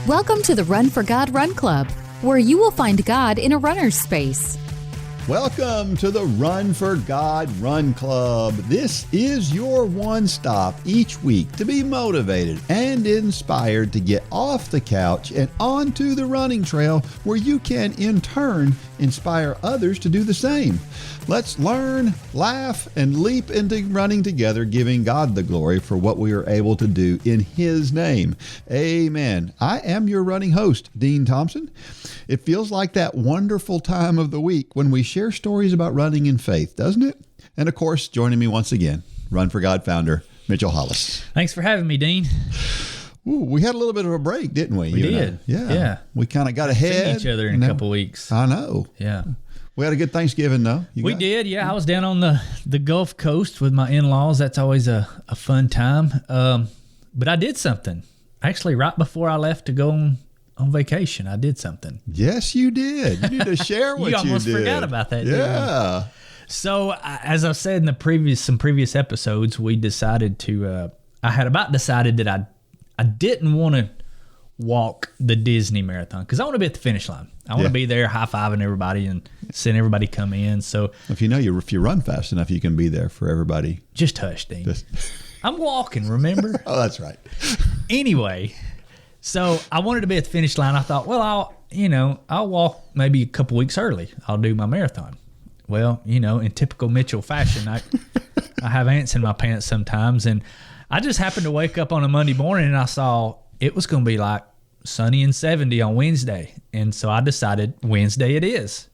Welcome to the Run for God Run Club, where you will find God in a runner's space. Welcome to the Run for God Run Club. This is your one stop each week to be motivated and inspired to get off the couch and onto the running trail, where you can in turn inspire others to do the same. Let's learn, laugh, and leap into running together, giving God the glory for what we are able to do in His name. Amen. I am your running host, Dean Thompson. It feels like that wonderful time of the week when we share stories about running in faith, doesn't it? And of course, joining me once again, Run for God founder, Mitchell Hollis. Thanks for having me, Dean. Ooh, we had a little bit of a break, didn't we? We did. Yeah. We kind of got ahead. Seen each other in a couple weeks. I know. Yeah. We had a good Thanksgiving, though. We did, yeah. I was down on the Gulf Coast with my in-laws. That's always a fun time. But I did something. Actually, right before I left to go on vacation, I did something. Yes, you did. You need to share what you did. You almost forgot about that, didn't you? So, as I've said in some previous episodes, we decided to, I had about decided that I didn't want to walk the Disney Marathon because I want to be at the finish line. I want to be there high-fiving everybody and seeing everybody come in. So if you run fast enough, you can be there for everybody. Just hush, Dean. I'm walking, remember? Oh, that's right. Anyway, so I wanted to be at the finish line. I thought, well, I'll walk maybe a couple weeks early. I'll do my marathon. Well, in typical Mitchell fashion, I have ants in my pants sometimes. And I just happened to wake up on a Monday morning and I saw it was going to be like sunny and 70 on Wednesday. And so I decided Wednesday it is.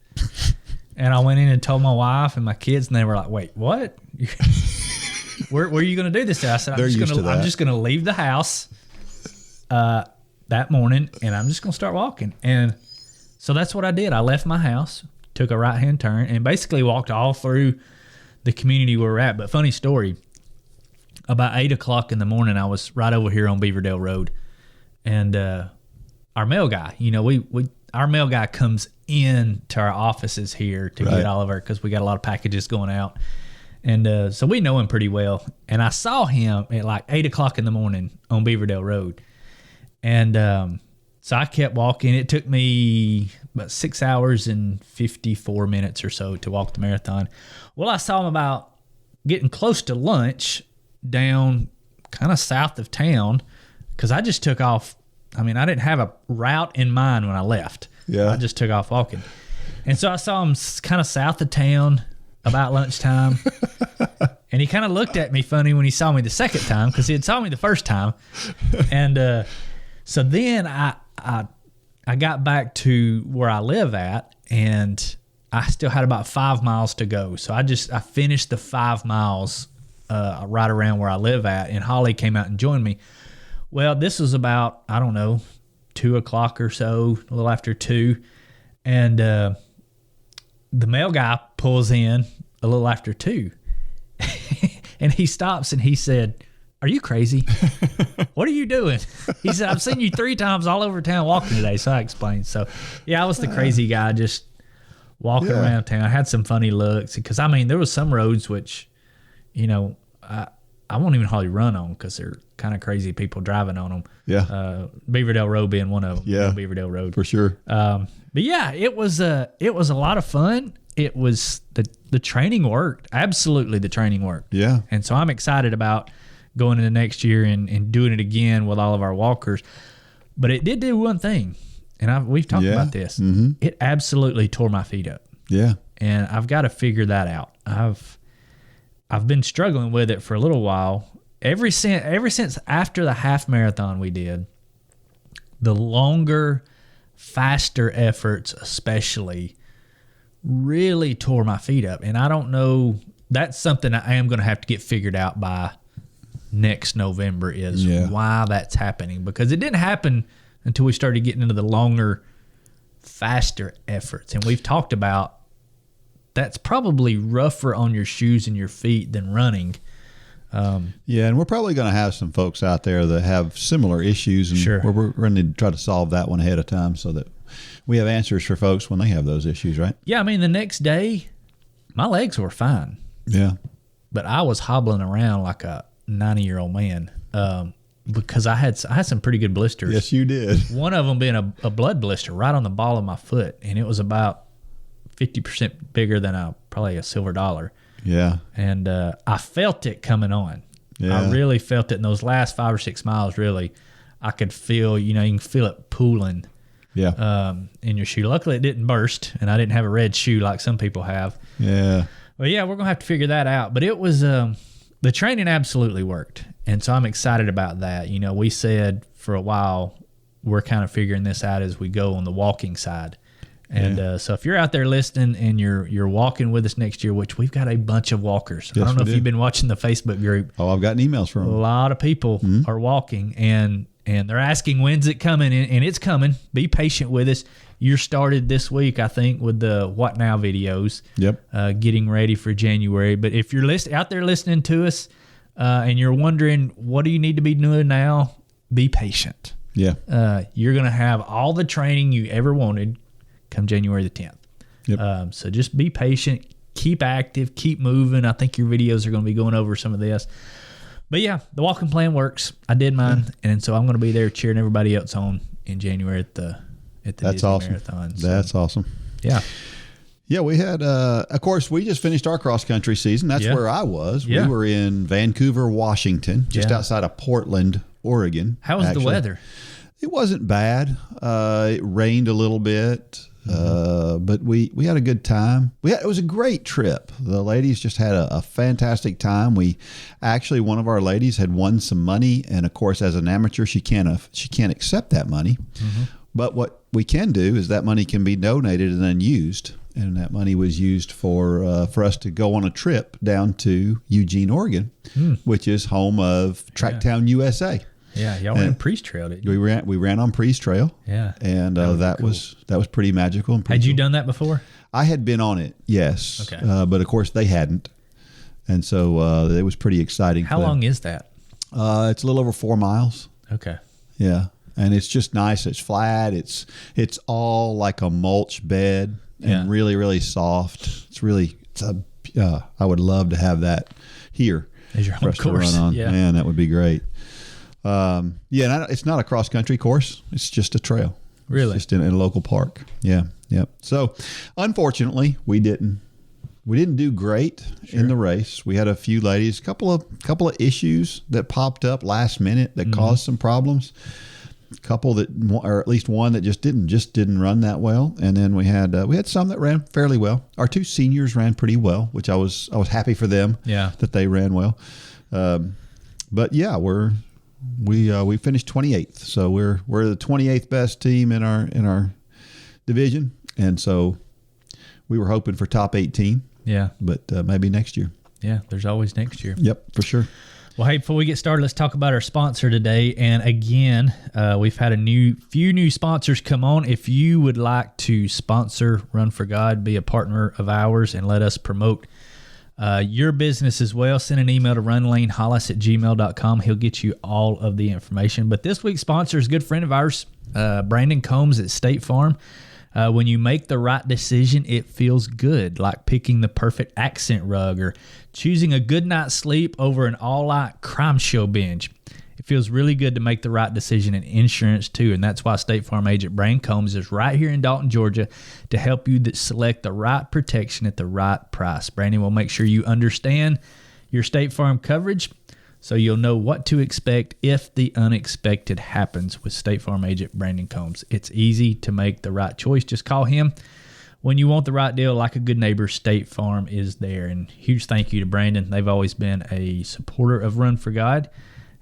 And I went in and told my wife and my kids, and they were like, wait, what? Where are you going to do this? I said, I'm just going to leave the house that morning, and I'm just going to start walking. And so that's what I did. I left my house, took a right-hand turn, and basically walked all through the community where we're at. But funny story, about 8 o'clock in the morning, I was right over here on Beaverdale Road. And our mail guy, our mail guy comes in to our offices here to get all of our, because we got a lot of packages going out. And so we know him pretty well. And I saw him at like 8 o'clock in the morning on Beaverdale Road. And so I kept walking. It took me about 6 hours and 54 minutes or so to walk the marathon. Well, I saw him about getting close to lunch down kind of south of town, because I just took off. I mean, I didn't have a route in mind when I left. Yeah. I just took off walking. And so I saw him kind of south of town about lunchtime. And he kind of looked at me funny when he saw me the second time, because he had saw me the first time. And so then I got back to where I live at, and I still had about 5 miles to go. So I finished the 5 miles right around where I live at, and Holly came out and joined me. Well, this was about, 2 o'clock or so, a little after 2. And the mail guy pulls in a little after 2. And he stops and he said, "Are you crazy? What are you doing?" He said, "I've seen you 3 times all over town walking today." So I explained. So, yeah, I was the crazy guy just walking around town. I had some funny looks because, there was some roads which, I won't even hardly run on because they're kind of crazy people driving on them. Yeah. Beaverdale Road being one of them. Yeah. Beaverdale Road. For sure. But yeah, it was a lot of fun. It was the training worked. Absolutely, the training worked. Yeah. And so I'm excited about going into next year and doing it again with all of our walkers. But it did do one thing, and we've talked about this. Mm-hmm. It absolutely tore my feet up. Yeah. And I've got to figure that out. I've been struggling with it for a little while. Ever since after the half marathon we did, the longer, faster efforts especially really tore my feet up. And I don't know, that's something I am going to have to get figured out by next November is why that's happening. Because it didn't happen until we started getting into the longer, faster efforts. And we've talked about that's probably rougher on your shoes and your feet than running. And we're probably going to have some folks out there that have similar issues, and we're going to try to solve that one ahead of time so that we have answers for folks when they have those issues, right? Yeah, the next day, my legs were fine. Yeah. But I was hobbling around like a 90-year-old man. because I had some pretty good blisters. Yes, you did. One of them being a blood blister right on the ball of my foot, and it was about 50% bigger than probably a silver dollar. Yeah. And I felt it coming on. Yeah. I really felt it in those last 5 or 6 miles. Really, I could feel, you can feel it pooling. Yeah. In your shoe. Luckily, it didn't burst, and I didn't have a red shoe like some people have. Yeah. But yeah, we're gonna have to figure that out. But it was the training absolutely worked, and so I'm excited about that. We said for a while we're kind of figuring this out as we go on the walking side. And so if you're out there listening and you're walking with us next year, which we've got a bunch of walkers. Yes, I don't know if do. you've been watching the Facebook group. Oh, I've gotten emails from A them. lot of people are walking, and they're asking when's it coming, and it's coming. Be patient with us. You're started this week, I think, with the What Now videos. Yep. Getting ready for January. But if you're out there listening to us and you're wondering what do you need to be doing now, be patient. Yeah. You're going to have all the training you ever wanted come January the 10th. Yep. So just be patient, keep active, keep moving. I think your videos are going to be going over some of this. But yeah, the walking plan works. I did mine, and so I'm going to be there cheering everybody else on in January at the That's Disney awesome. Marathon. So, That's awesome. yeah. Yeah, we had, of course, we just finished our cross-country season. That's where I was. Yeah. We were in Vancouver, Washington, just Yeah. outside of Portland, Oregon. How was the actually. weather? It wasn't bad. It rained a little bit, but we had a good time. It was a great trip. The ladies just had a fantastic time. One of our ladies had won some money, and of course, as an amateur, she can't accept that money. But what we can do is that money can be donated and then used, and that money was used for us to go on a trip down to Eugene, Oregon, which is home of Tracktown USA. Yeah, y'all went Priest Trail, didn't you? We ran on Priest Trail. Yeah. And that was pretty magical. And pretty Had you cool. done that before? I had been on it, yes. Okay. But of course they hadn't. And so it was pretty exciting. How long is that? It's a little over 4 miles. Okay. Yeah. And it's just nice. It's flat. It's all like a mulch bed and really, really soft. I would love to have that here. As your for home us to course. run on. Yeah. Man, that would be great. It's not a cross country course. It's just a trail. Really? It's just in a local park. Yeah. Yep. So unfortunately we didn't do great in the race. We had a few ladies, couple of issues that popped up last minute that caused some problems. Couple that, or at least one that just didn't run that well. And then we had some that ran fairly well. Our 2 seniors ran pretty well, which I was happy for them. Yeah. That they ran well. But yeah, we finished 28th, so we're the 28th best team in our division, and so we were hoping for top 18. Yeah. But maybe next year. Yeah, there's always next year. Yep, for sure. Well, hey, before we get started, let's talk about our sponsor today. And again, we've had few new sponsors come on. If you would like to sponsor Run for God, be a partner of ours, and let us promote your business as well, send an email to runlanehollis@gmail.com. He'll get you all of the information. But this week's sponsor is a good friend of ours, Brandon Combs at State Farm. When you make the right decision, it feels good, like picking the perfect accent rug or choosing a good night's sleep over an all-night crime show binge. It feels really good to make the right decision in insurance, too, and that's why State Farm agent Brandon Combs is right here in Dalton, Georgia, to help you select the right protection at the right price. Brandon will make sure you understand your State Farm coverage so you'll know what to expect if the unexpected happens with State Farm agent Brandon Combs. It's easy to make the right choice. Just call him when you want the right deal. Like a good neighbor, State Farm is there. And huge thank you to Brandon. They've always been a supporter of Run for God,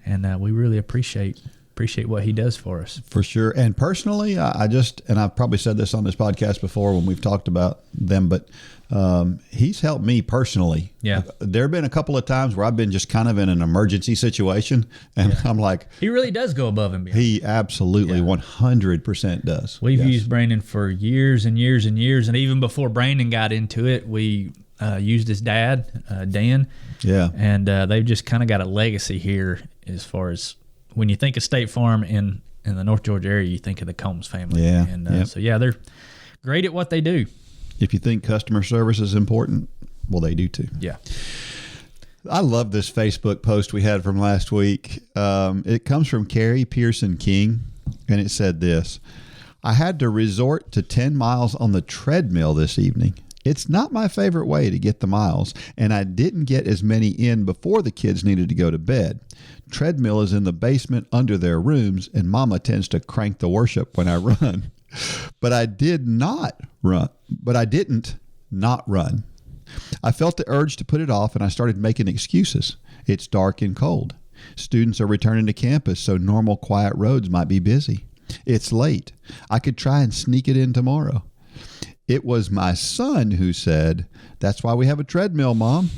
and we really appreciate what he does for us. For sure. And personally, and I've probably said this on this podcast before when we've talked about them, but he's helped me personally. Yeah. There have been a couple of times where I've been just kind of in an emergency situation, and I'm like, He really does go above and beyond. he absolutely 100% does. We've Yes. used Brandon for years and years and years, and even before Brandon got into it, we used his dad, Dan. Yeah. And they've just kind of got a legacy here as far as when you think of State Farm in the North Georgia area, you think of the Combs family. Yeah. And so, they're great at what they do. If you think customer service is important, well, they do too. Yeah. I love this Facebook post we had from last week. It comes from Carrie Pearson King, and it said this: I had to resort to 10 miles on the treadmill this evening. It's not my favorite way to get the miles, and I didn't get as many in before the kids needed to go to bed. Treadmill is in the basement under their rooms, and Mama tends to crank the worship when I run. But I didn't not run. I felt the urge to put it off, and I started making excuses. It's dark and cold. Students are returning to campus, so normal quiet roads might be busy. It's late. I could try and sneak it in tomorrow. It was my son who said, "That's why we have a treadmill, Mom."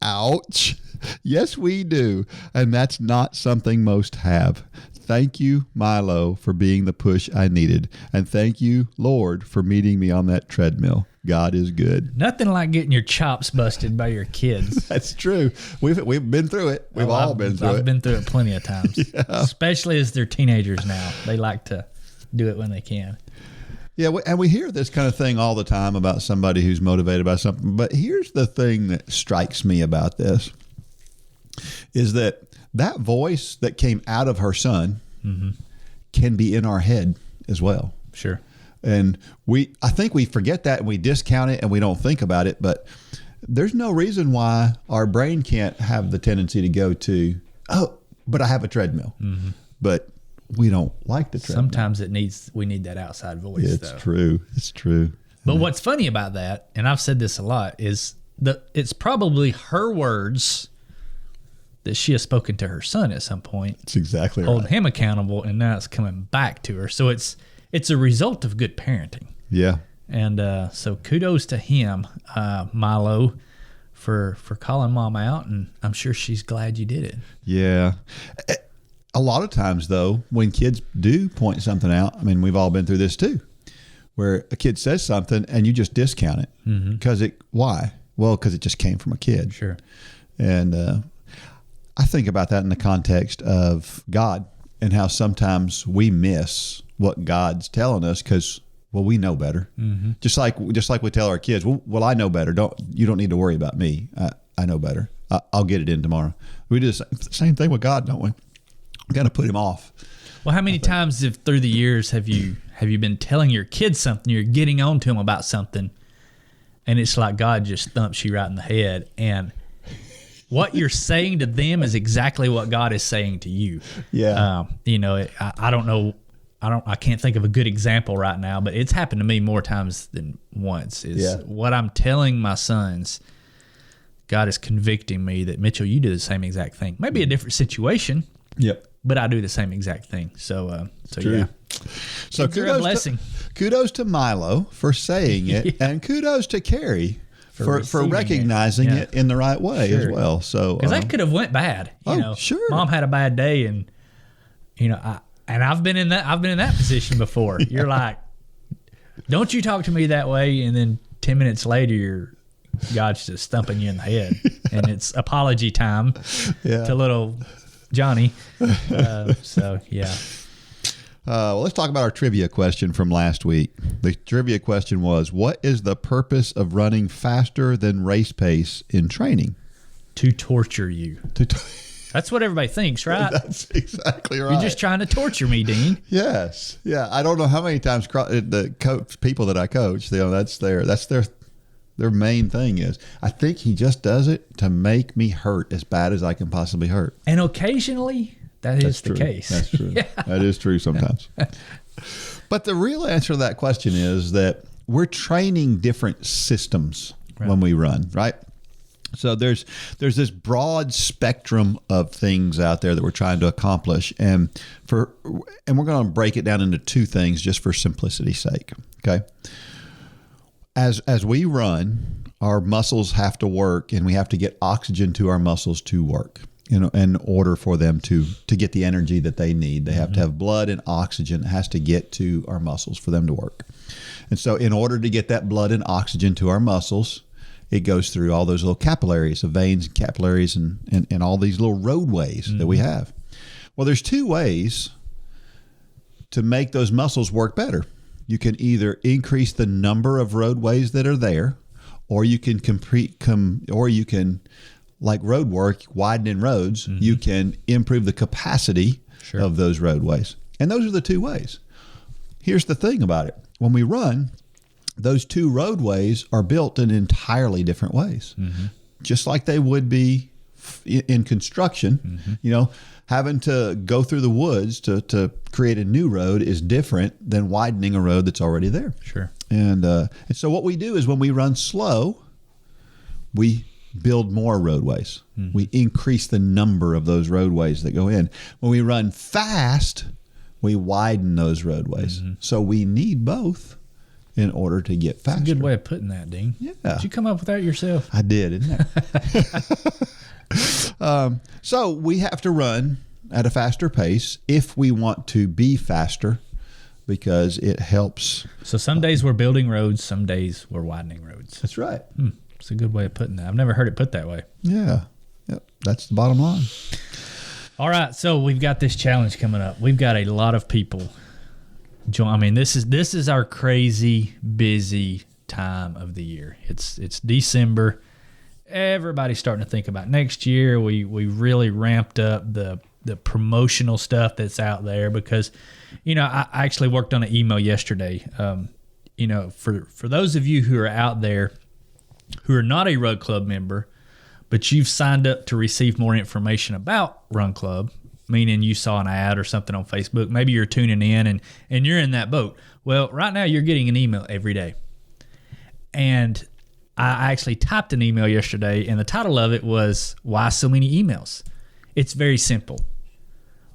Ouch. Yes, we do. And that's not something most have. Thank you, Milo, for being the push I needed. And thank you, Lord, for meeting me on that treadmill. God is good. Nothing like getting your chops busted by your kids. That's true. We've been through it. I've been through it plenty of times. Yeah. Especially as they're teenagers now. They like to do it when they can. Yeah, and we hear this kind of thing all the time about somebody who's motivated by something. But here's the thing that strikes me about this is that voice that came out of her son can be in our head as well. Sure. And I think we forget that and we discount it and we don't think about it. But there's no reason why our brain can't have the tendency to go to, oh, but I have a treadmill. Mm-hmm. But we don't like the treadmill. Sometimes we need that outside voice. It's true. It's true. But what's funny about that, and I've said this a lot, is that it's probably her words that she has spoken to her son at some point. That's exactly right. Holding him accountable, and now it's coming back to her. So it's a result of good parenting. Yeah. And so kudos to him, Milo, for calling Mom out, and I'm sure she's glad you did it. Yeah. A lot of times, though, when kids do point something out, I mean, we've all been through this too, where a kid says something and you just discount it. Because why? Well, because it just came from a kid. Sure. And I think about that in the context of God and how sometimes we miss what God's telling us because, well, we know better. Mm-hmm. Just like we tell our kids, well, I know better. You don't need to worry about me. I know better. I'll get it in tomorrow. We do the same thing with God, don't we? We got to put him off. Well, how many times through the years have you been telling your kids something, you're getting on to them about something, and it's like God just thumps you right in the head, and what you're saying to them is exactly what God is saying to you. Yeah. I don't know. I can't think of a good example right now, but it's happened to me more times than once. What I'm telling my sons, God is convicting me that, Mitchell, you do the same exact thing. Maybe a different situation. Yep. But I do the same exact thing. So True. Yeah. So kudos to Milo for saying it, Yeah. and kudos to Carrie for recognizing it in the right way as well. So because that could have went bad. You know, sure. Mom had a bad day, and I've been in that position before. You're like, don't you talk to me that way, and then 10 minutes later, God's just thumping you in the head, and it's apology time to little Johnny. So yeah. Well, let's talk about our trivia question from last week. The trivia question was, what is the purpose of running faster than race pace in training? To torture you. That's what everybody thinks, right? That's exactly right. You're just trying to torture me, Dean. Yes. Yeah. I don't know how many times the people that I coach, that's their main thing is, I think he just does it to make me hurt as bad as I can possibly hurt. And occasionally that's the case. That's true. Yeah. That is true sometimes. But the real answer to that question is that we're training different systems when we run, right? So there's this broad spectrum of things out there that we're trying to accomplish, and we're going to break it down into two things just for simplicity's sake. Okay. As we run, our muscles have to work, and we have to get oxygen to our muscles to work. In order for them to get the energy that they need, they have to have blood and oxygen. It has to get to our muscles for them to work. And so in order to get that blood and oxygen to our muscles, it goes through all those little capillaries, the veins and capillaries and all these little roadways that we have. Well, there's two ways to make those muscles work better. You can either increase the number of roadways that are there, or you can like road work, widening roads, you can improve the capacity of those roadways. And those are the two ways. Here's the thing about it. When we run, those two roadways are built in entirely different ways, just like they would be in construction. You know, having to go through the woods to create a new road is different than widening a road that's already there. Sure. And so what we do is when we run slow, we build more roadways. We increase the number of those roadways that go in. When we run fast, we widen those roadways. So we need both in order to get faster. That's a good way of putting that, Dean. Yeah. Did you come up with that yourself? I did, didn't I? So we have to run at a faster pace if we want to be faster, because it helps. So some days we're building roads, some days we're widening roads. That's right. It's a good way of putting that. I've never heard it put that way. Yeah. Yep. That's the bottom line. All right, so we've got this challenge coming up. We've got a lot of people join. I mean, this is our crazy busy time of the year. It's December. Everybody's starting to think about next year. We really ramped up the promotional stuff that's out there because, you know, I actually worked on an email yesterday. You know, for those of you who are out there who are not a Run Club member, but you've signed up to receive more information about Run Club, meaning you saw an ad or something on Facebook. Maybe you're tuning in and you're in that boat. Well, right now you're getting an email every day. And I actually typed an email yesterday, and the title of it was, Why So Many Emails? It's very simple.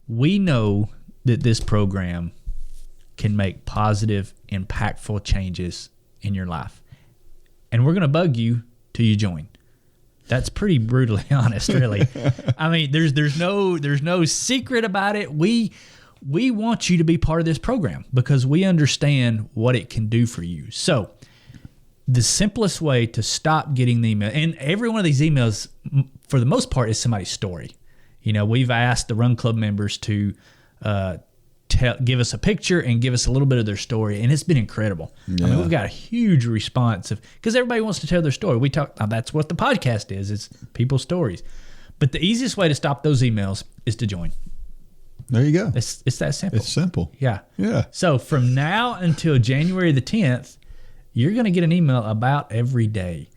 We know that this program can make positive, impactful changes in your life. And we're going to bug you till you join. That's pretty brutally honest, really. I mean, there's no secret about it. We want you to be part of this program because we understand what it can do for you. So the simplest way to stop getting the email, and every one of these emails, for the most part, is somebody's story. You know, we've asked the Run Club members to give us a picture and give us a little bit of their story, and it's been incredible. Yeah. I mean, we've got a huge response because everybody wants to tell their story. We talk. That's what the podcast is. It's people's stories. But the easiest way to stop those emails is to join. There you go. It's that simple. It's simple. Yeah. Yeah. So from now until January the 10th, you're going to get an email about every day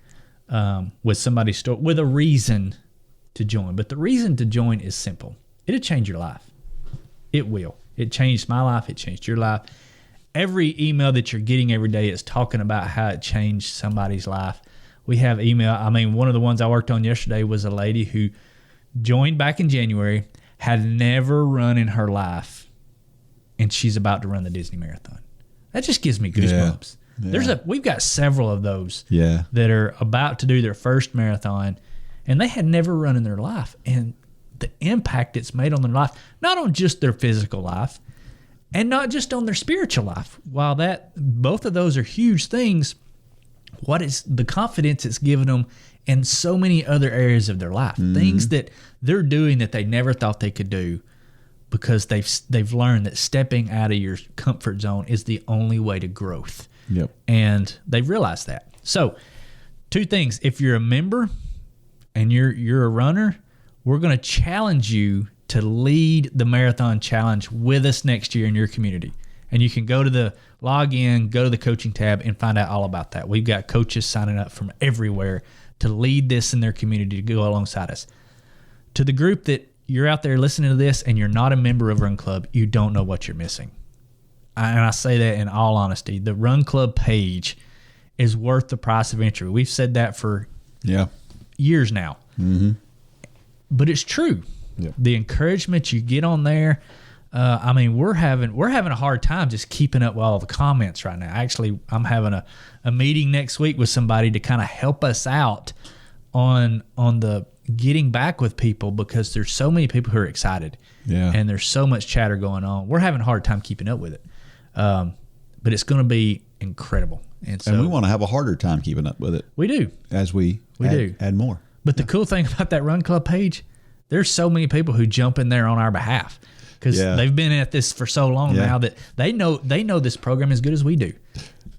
with somebody's story, with a reason to join. But the reason to join is simple. It'll change your life. It will. It changed my life. It changed your life. Every email that you're getting every day is talking about how it changed somebody's life. We have email. I mean, one of the ones I worked on yesterday was a lady who joined back in January, had never run in her life, and she's about to run the Disney Marathon. That just gives me goosebumps. Yeah. We've got several of those that are about to do their first marathon, and they had never run in their life. And the impact it's made on their life, not on just their physical life and not just on their spiritual life. While both of those are huge things, what is the confidence it's given them in so many other areas of their life, things that they're doing that they never thought they could do because they've learned that stepping out of your comfort zone is the only way to growth. Yep. And they've realized that. So 2 things. If you're a member and you're a runner, we're going to challenge you to lead the marathon challenge with us next year in your community. And you can go to the login, go to the coaching tab, and find out all about that. We've got coaches signing up from everywhere to lead this in their community to go alongside us. To the group that you're out there listening to this and you're not a member of Run Club, you don't know what you're missing. And I say that in all honesty. The Run Club page is worth the price of entry. We've said that for years now. Mm-hmm. But it's true. Yep. The encouragement you get on there, I mean, we're having a hard time just keeping up with all the comments right now. Actually, I'm having a meeting next week with somebody to kind of help us out on the getting back with people because there's so many people who are excited. Yeah. And there's so much chatter going on. We're having a hard time keeping up with it. But it's going to be incredible. And we want to have a harder time keeping up with it. We do. As we add more. But the cool thing about that Run Club page, there's so many people who jump in there on our behalf because they've been at this for so long now that they know this program as good as we do.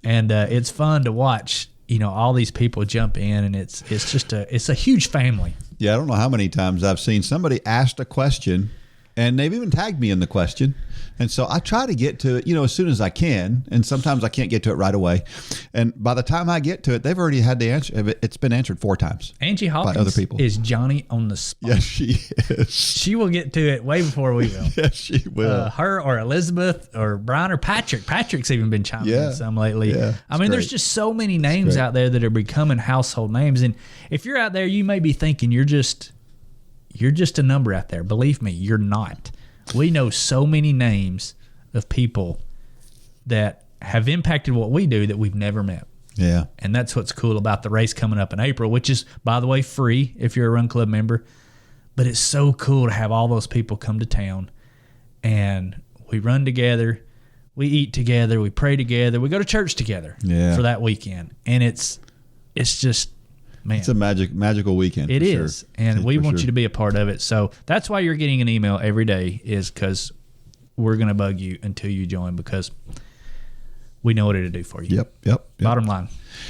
And it's fun to watch, all these people jump in, and it's a huge family. Yeah, I don't know how many times I've seen somebody asked a question, and they've even tagged me in the question. And so I try to get to it, as soon as I can. And sometimes I can't get to it right away. And by the time I get to it, they've already had the answer. It's been answered 4 times. Angie Hawkins by other people. Is Johnny on the spot. Yes, she is. She will get to it way before we will. Yes, she will. Her or Elizabeth or Brian or Patrick. Patrick's even been chiming in some lately. Yeah, I mean, there's just so many names out there that are becoming household names. And if you're out there, you may be thinking you're just a number out there. Believe me, you're not. We know so many names of people that have impacted what we do that we've never met. Yeah. And that's what's cool about the race coming up in April, which is, by the way, free if you're a Run Club member. But it's so cool to have all those people come to town, and we run together, we eat together, we pray together, we go to church together for that weekend. And it's just, man. It's a magical weekend. It is. Sure. And we want you to be a part of it. So that's why you're getting an email every day, is because we're going to bug you until you join, because we know what it'll do for you. Yep. Bottom line.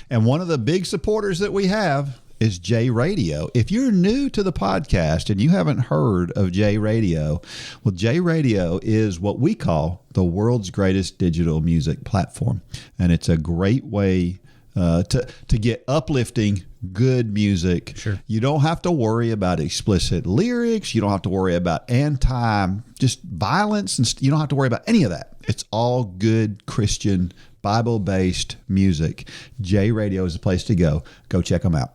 And one of the big supporters that we have is J Radio. If you're new to the podcast and you haven't heard of J Radio, well, J Radio is what we call the world's greatest digital music platform. And it's a great way to get uplifting, good music. Sure. You don't have to worry about explicit lyrics. You don't have to worry about just violence, and you don't have to worry about any of that. It's all good Christian, Bible-based music. J Radio is the place to go. Go check them out.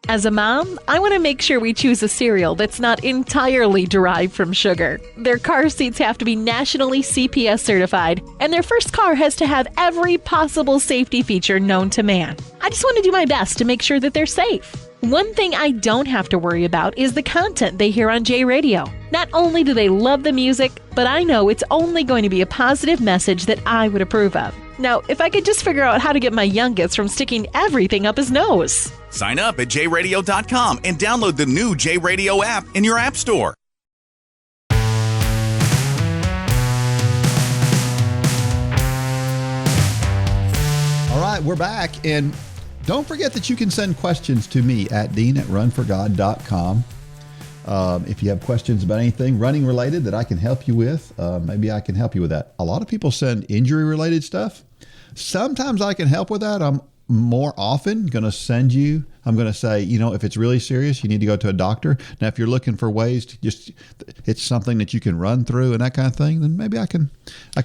As a mom, I want to make sure we choose a cereal that's not entirely derived from sugar. Their car seats have to be nationally CPS certified, and their first car has to have every possible safety feature known to man. I just want to do my best to make sure that they're safe. One thing I don't have to worry about is the content they hear on J Radio. Not only do they love the music, but I know it's only going to be a positive message that I would approve of. Now, if I could just figure out how to get my youngest from sticking everything up his nose. Sign up at jradio.com and download the new J Radio app in your app store. All right, we're back. And don't forget that you can send questions to me at dean@runforgod.com. If you have questions about anything running related that I can help you with, maybe I can help you with that. A lot of people send injury related stuff. Sometimes I can help with that. I'm more often going to say, if it's really serious, you need to go to a doctor. Now, if you're looking for ways to it's something that you can run through and that kind of thing, then maybe I can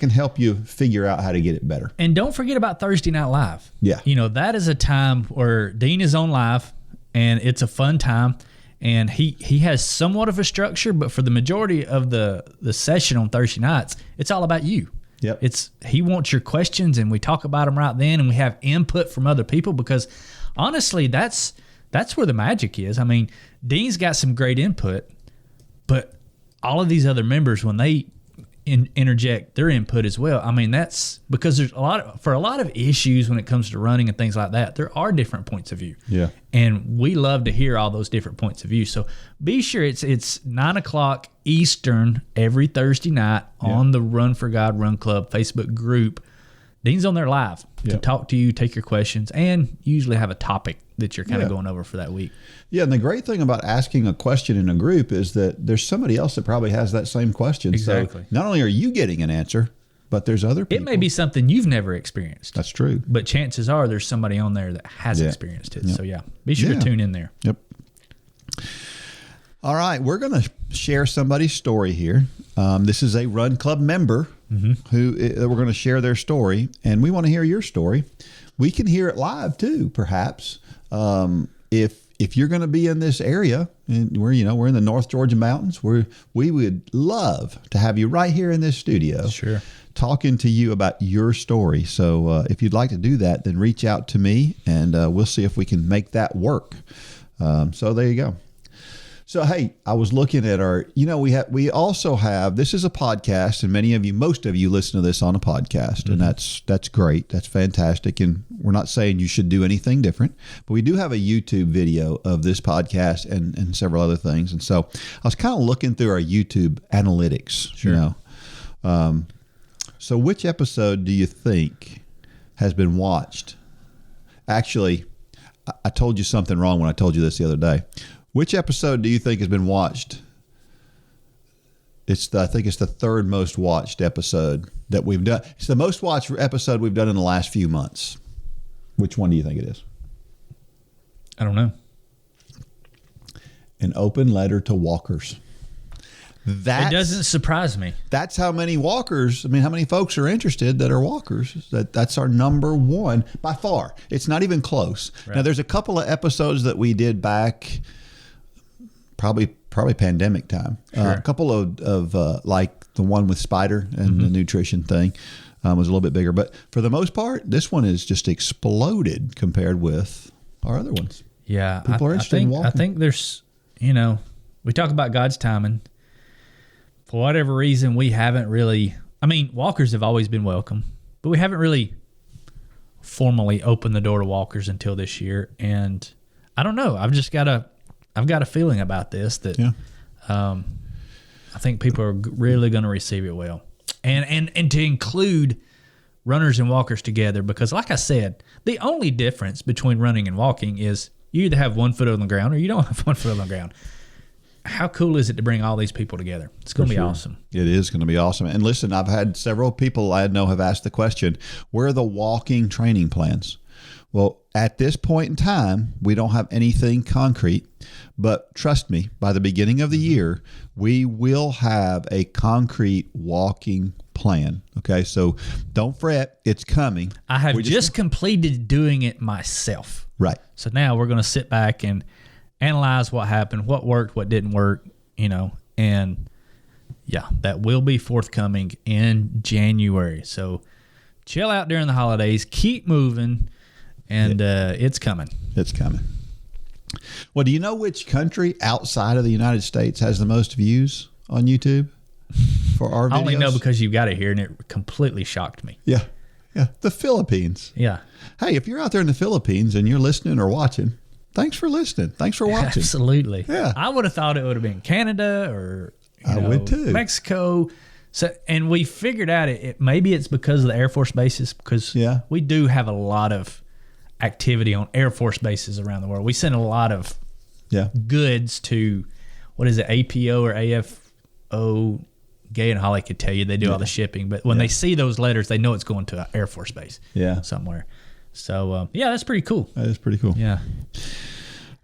help you figure out how to get it better. And don't forget about Thursday Night Live. Yeah. That is a time where Dean is on live, and it's a fun time. And he has somewhat of a structure, but for the majority of the session on Thursday nights, it's all about you. Yep. He wants your questions, and we talk about them right then, and we have input from other people, because honestly, that's where the magic is. I mean, Dean's got some great input, but all of these other members, when they interject their input as well, I mean, that's because there's a lot of issues when it comes to running and things like that. There are different points of view. Yeah. And we love to hear all those different points of view. So be sure it's 9:00 Eastern every Thursday night on the Run for God Run Club Facebook group. Dean's on there live to talk to you, take your questions, and usually have a topic that you're kind of going over for that week. Yeah, and the great thing about asking a question in a group is that there's somebody else that probably has that same question. Exactly. So not only are you getting an answer, but there's other people. It may be something you've never experienced. That's true. But chances are there's somebody on there that has experienced it. So, be sure to tune in there. Yep. All right, we're going to share somebody's story here. This is a Run Club member who we're going to share their story, and we want to hear your story. We can hear it live too, perhaps. If you're going to be in this area, and we're in the North Georgia mountains, we would love to have you right here in this studio. Sure. Talking to you about your story. So if you'd like to do that, then reach out to me, and we'll see if we can make that work. So there you go. So, hey, I was looking at we also have, this is a podcast, and most of you listen to this on a podcast, and that's great. That's fantastic. And we're not saying you should do anything different, but we do have a YouTube video of this podcast and several other things. And so I was kind of looking through our YouTube analytics, Sure. So which episode do you think has been watched? Actually, I told you something wrong when I told you this the other day. Which episode do you think has been watched? I think it's the third most watched episode that we've done. It's the most watched episode we've done in the last few months. Which one do you think it is? I don't know. An open letter to walkers. It doesn't surprise me. That's how many walkers, how many folks are interested that are walkers. That's our number one by far. It's not even close. Right. Now, there's a couple of episodes that we did back probably pandemic time. Sure. A couple of like the one with Spider and the nutrition thing was a little bit bigger. But for the most part, this one is just exploded compared with our other ones. Yeah. People are interested in walking. I think there's, we talk about God's timing. For whatever reason, we haven't really, walkers have always been welcome, but we haven't really formally opened the door to walkers until this year. And I don't know. I've got a feeling about this that I think people are really going to receive it well. And to include runners and walkers together, because like I said, the only difference between running and walking is you either have 1 foot on the ground or you don't have 1 foot on the ground. How cool is it to bring all these people together? It's going to be awesome. It is going to be awesome. And listen, I've had several people I know have asked the question, where are the walking training plans? Well, at this point in time, we don't have anything concrete, but trust me, by the beginning of the year, we will have a concrete walking plan. Okay, so don't fret, it's coming. I have just completed doing it myself. Right. So now we're going to sit back and analyze what happened, what worked, what didn't work, and that will be forthcoming in January. So chill out during the holidays, keep moving, and it's coming. It's coming. Well, do you know which country outside of the United States has the most views on YouTube for our videos? I only know because you got it here, and it completely shocked me. Yeah. The Philippines. Yeah. Hey, if you're out there in the Philippines and you're listening or watching, thanks for listening. Thanks for watching. Absolutely. Yeah. I would have thought it would have been Canada or I would too. Mexico. So, and we figured out maybe it's because of the Air Force bases, because we do have a lot of activity on Air Force bases around the world. We send a lot of goods to, what is it, APO or AFO? Gay and Holly could tell you they do all the shipping, but when they see those letters, they know it's going to an Air Force base somewhere. So, that's pretty cool. That is pretty cool. Yeah.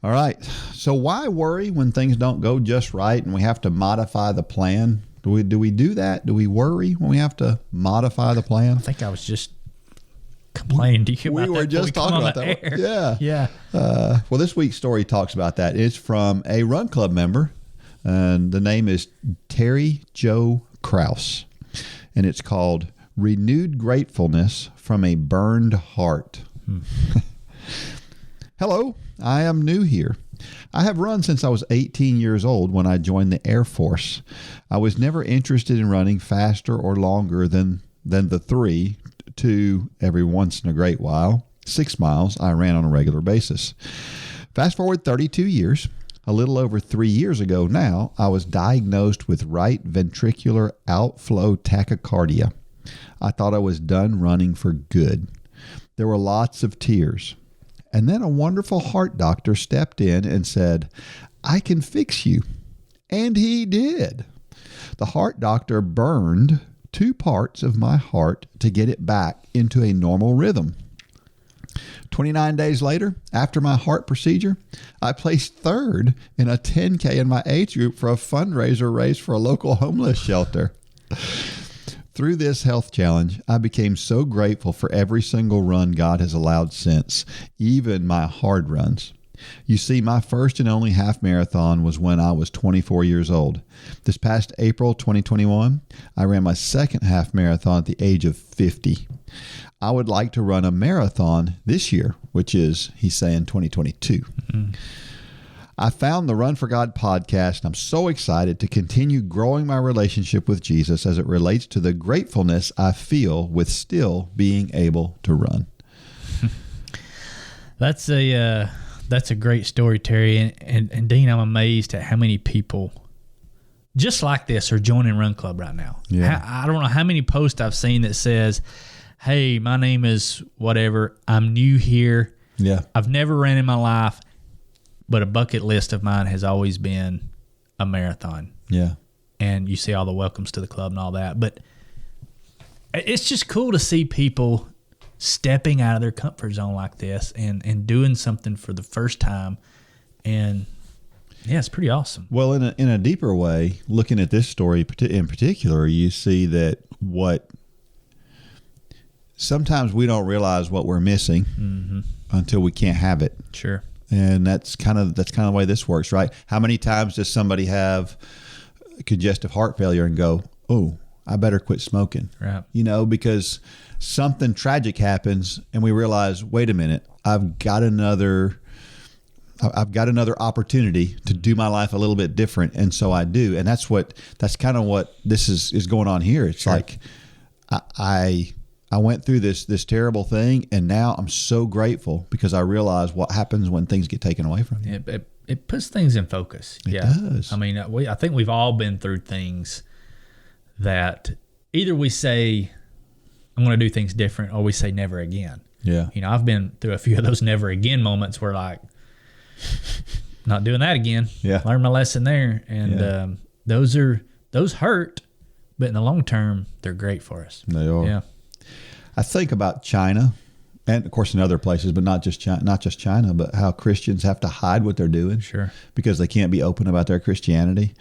All right. So why worry when things don't go just right and we have to modify the plan? Do we do that? Do we worry when we have to modify the plan? I think I was just complaining to you about that. We were just talking about that. Air. Yeah. Well, this week's story talks about that. It's from a Run Club member, and the name is Terry Joe Krause, and it's called Renewed Gratefulness from a Burned Heart. Hello, I am new here. I have run since I was 18 years old when I joined the Air Force. I was never interested in running faster or longer than the 3 to every once in a great while 6 miles I ran on a regular basis. Fast forward 32 years. A little over 3 years ago now, I was diagnosed with right ventricular outflow tachycardia. I thought I was done running for good. There were lots of tears. And then a wonderful heart doctor stepped in and said, I can fix you. And he did. The heart doctor burned 2 parts of my heart to get it back into a normal rhythm. 29 days later, after my heart procedure, I placed 3rd in a 10K in my age group for a fundraiser raised for a local homeless shelter. Through this health challenge, I became so grateful for every single run God has allowed since, even my hard runs. You see, my first and only half marathon was when I was 24 years old. This past April 2021, I ran my second half marathon at the age of 50. I would like to run a marathon this year, which is, he's saying, 2022. Mm-hmm. I found the Run for God podcast, and I'm so excited to continue growing my relationship with Jesus as it relates to the gratefulness I feel with still being able to run. That's a great story, Terry. And Dean, I'm amazed at how many people just like this are joining Run Club right now. Yeah. I don't know how many posts I've seen that says, hey, my name is whatever. I'm new here. Yeah. I've never ran in my life. But a bucket list of mine has always been a marathon. Yeah. And you see all the welcomes to the club and all that. But it's just cool to see people stepping out of their comfort zone like this and doing something for the first time. And yeah, it's pretty awesome. Well, in a deeper way, looking at this story in particular, you see that sometimes we don't realize what we're missing until we can't have it. Sure. And that's kind of the way this works, right? How many times does somebody have congestive heart failure and go, "Oh, I better quit smoking," right? Because something tragic happens and we realize, wait a minute, I've got another opportunity to do my life a little bit different. And so I do. And that's kind of what this is going on here. It's like, I went through this terrible thing, and now I'm so grateful because I realize what happens when things get taken away from you. It puts things in focus. It does. I mean, I think we've all been through things that either we say, I'm going to do things different, or we say never again. Yeah. I've been through a few of those never again moments where like, not doing that again. Yeah. Learn my lesson there. And those hurt, but in the long term, they're great for us. They are. Yeah. I think about China, and of course in other places, but not just China, but how Christians have to hide what they're doing. Sure. Because they can't be open about their Christianity.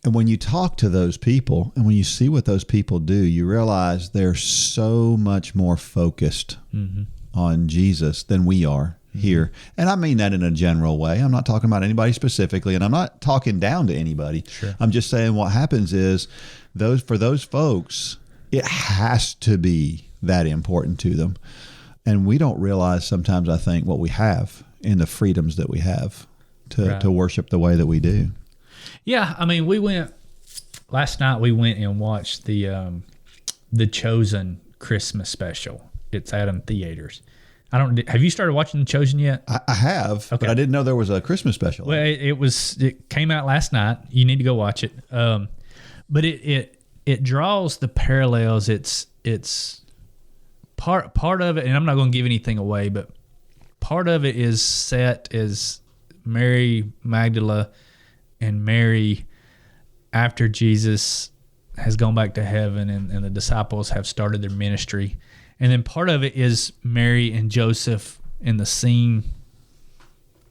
And when you talk to those people and when you see what those people do, you realize they're so much more focused on Jesus than we are here. And I mean that in a general way. I'm not talking about anybody specifically, and I'm not talking down to anybody. Sure. I'm just saying what happens is for those folks, it has to be that important to them. And we don't realize sometimes, I think, what we have in the freedoms that we have to worship the way that we do. Yeah. I mean, last night we went and watched the Chosen Christmas special. It's out in theaters. Have you started watching The Chosen yet? I have, but I didn't know there was a Christmas special. Well, it came out last night. You need to go watch it. But it draws the parallels. It's part of it, and I'm not going to give anything away, but part of it is set as Mary Magdalene and Mary after Jesus has gone back to heaven and the disciples have started their ministry. And then part of it is Mary and Joseph in the scene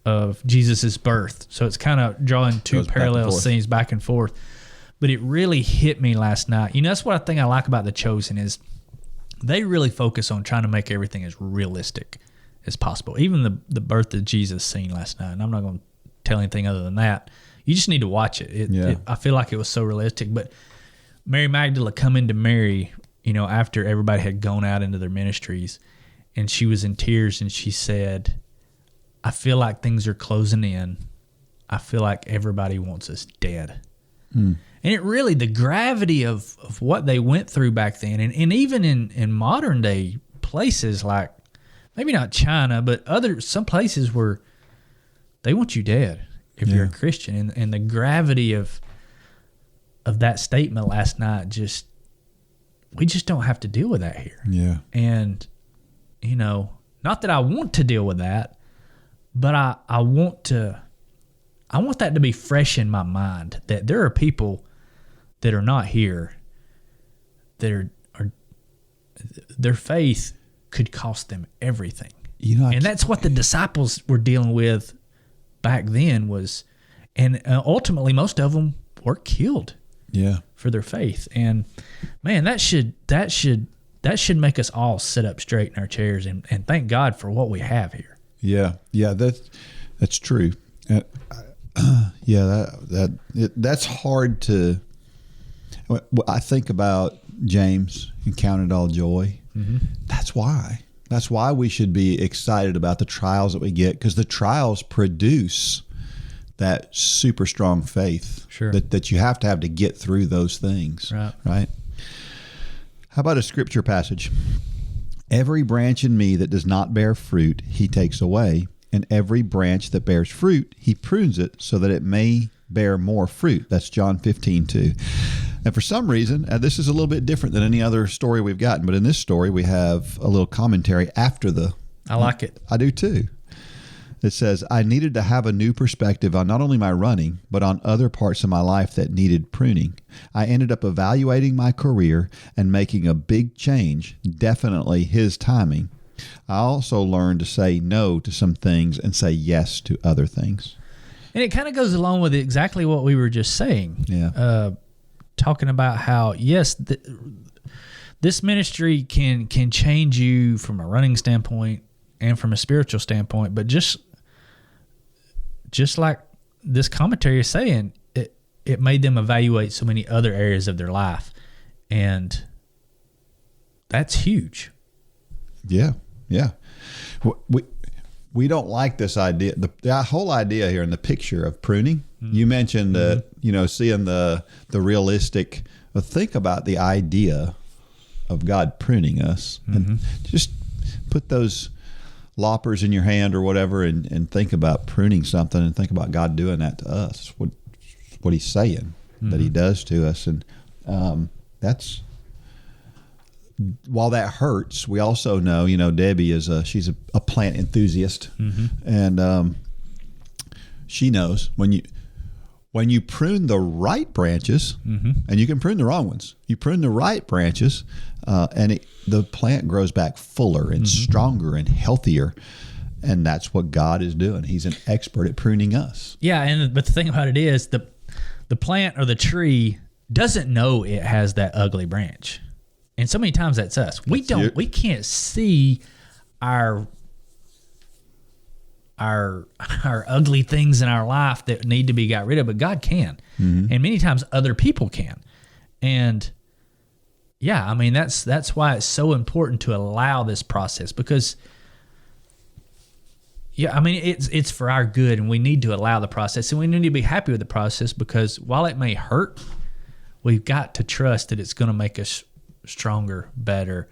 of Jesus's birth. So it's kind of drawing two parallel scenes back and forth. But it really hit me last night. That's what I think I like about The Chosen is they really focus on trying to make everything as realistic as possible. Even the birth of Jesus scene last night. And I'm not going to tell anything other than that. You just need to watch it. I feel like it was so realistic. But Mary Magdalene coming to Mary, after everybody had gone out into their ministries, and she was in tears, and she said, I feel like things are closing in. I feel like everybody wants us dead. And it really, the gravity of what they went through back then, and even in modern day places like, maybe not China, but some places where they want you dead if you're a Christian. And the gravity of that statement last night, we just don't have to deal with that here. Yeah. And, not that I want to deal with that, but I want that to be fresh in my mind, that there are people that are not here that are their faith could cost them everything. And that's what the disciples were dealing with back then and ultimately most of them were killed for their faith. And man, that should make us all sit up straight in our chairs and thank God for what we have here. Yeah, that's true. That's hard to. I think about James and count it all joy. Mm-hmm. That's why we should be excited about the trials that we get, because the trials produce that super strong faith that you have to get through those things. Right? How about a scripture passage? Every branch in me that does not bear fruit, he takes away. And every branch that bears fruit, he prunes it so that it may bear more fruit. That's John 15:2. And for some reason, this is a little bit different than any other story we've gotten, but in this story, we have a little commentary after I like it. I do too. It says, I needed to have a new perspective on not only my running, but on other parts of my life that needed pruning. I ended up evaluating my career and making a big change, definitely his timing. I also learned to say no to some things and say yes to other things. And it kind of goes along with exactly what we were just saying. Yeah. Talking about how, yes, this ministry can change you from a running standpoint and from a spiritual standpoint, but just like this commentary is saying, it made them evaluate so many other areas of their life, and that's huge. Yeah, yeah. We don't like this idea. The whole idea here in the picture of pruning. You mentioned seeing the realistic. Think about the idea of God pruning us, and just put those loppers in your hand or whatever, and think about pruning something, and think about God doing that to us. What He's saying that He does to us, and that's. While that hurts, we also know, Debbie she's a plant enthusiast, and she knows when you prune the right branches, and you can prune the wrong ones. You prune the right branches, and the plant grows back fuller and stronger and healthier, and that's what God is doing. He's an expert at pruning us. Yeah, but the thing about it is the plant or the tree doesn't know it has that ugly branch. And so many times that's us. We can't see our ugly things in our life that need to be got rid of, but God can. And many times other people can. And yeah, I mean, that's why it's so important to allow this process, because yeah, I mean, it's for our good, and we need to allow the process, and we need to be happy with the process, because while it may hurt, we've got to trust that it's going to make us stronger, better,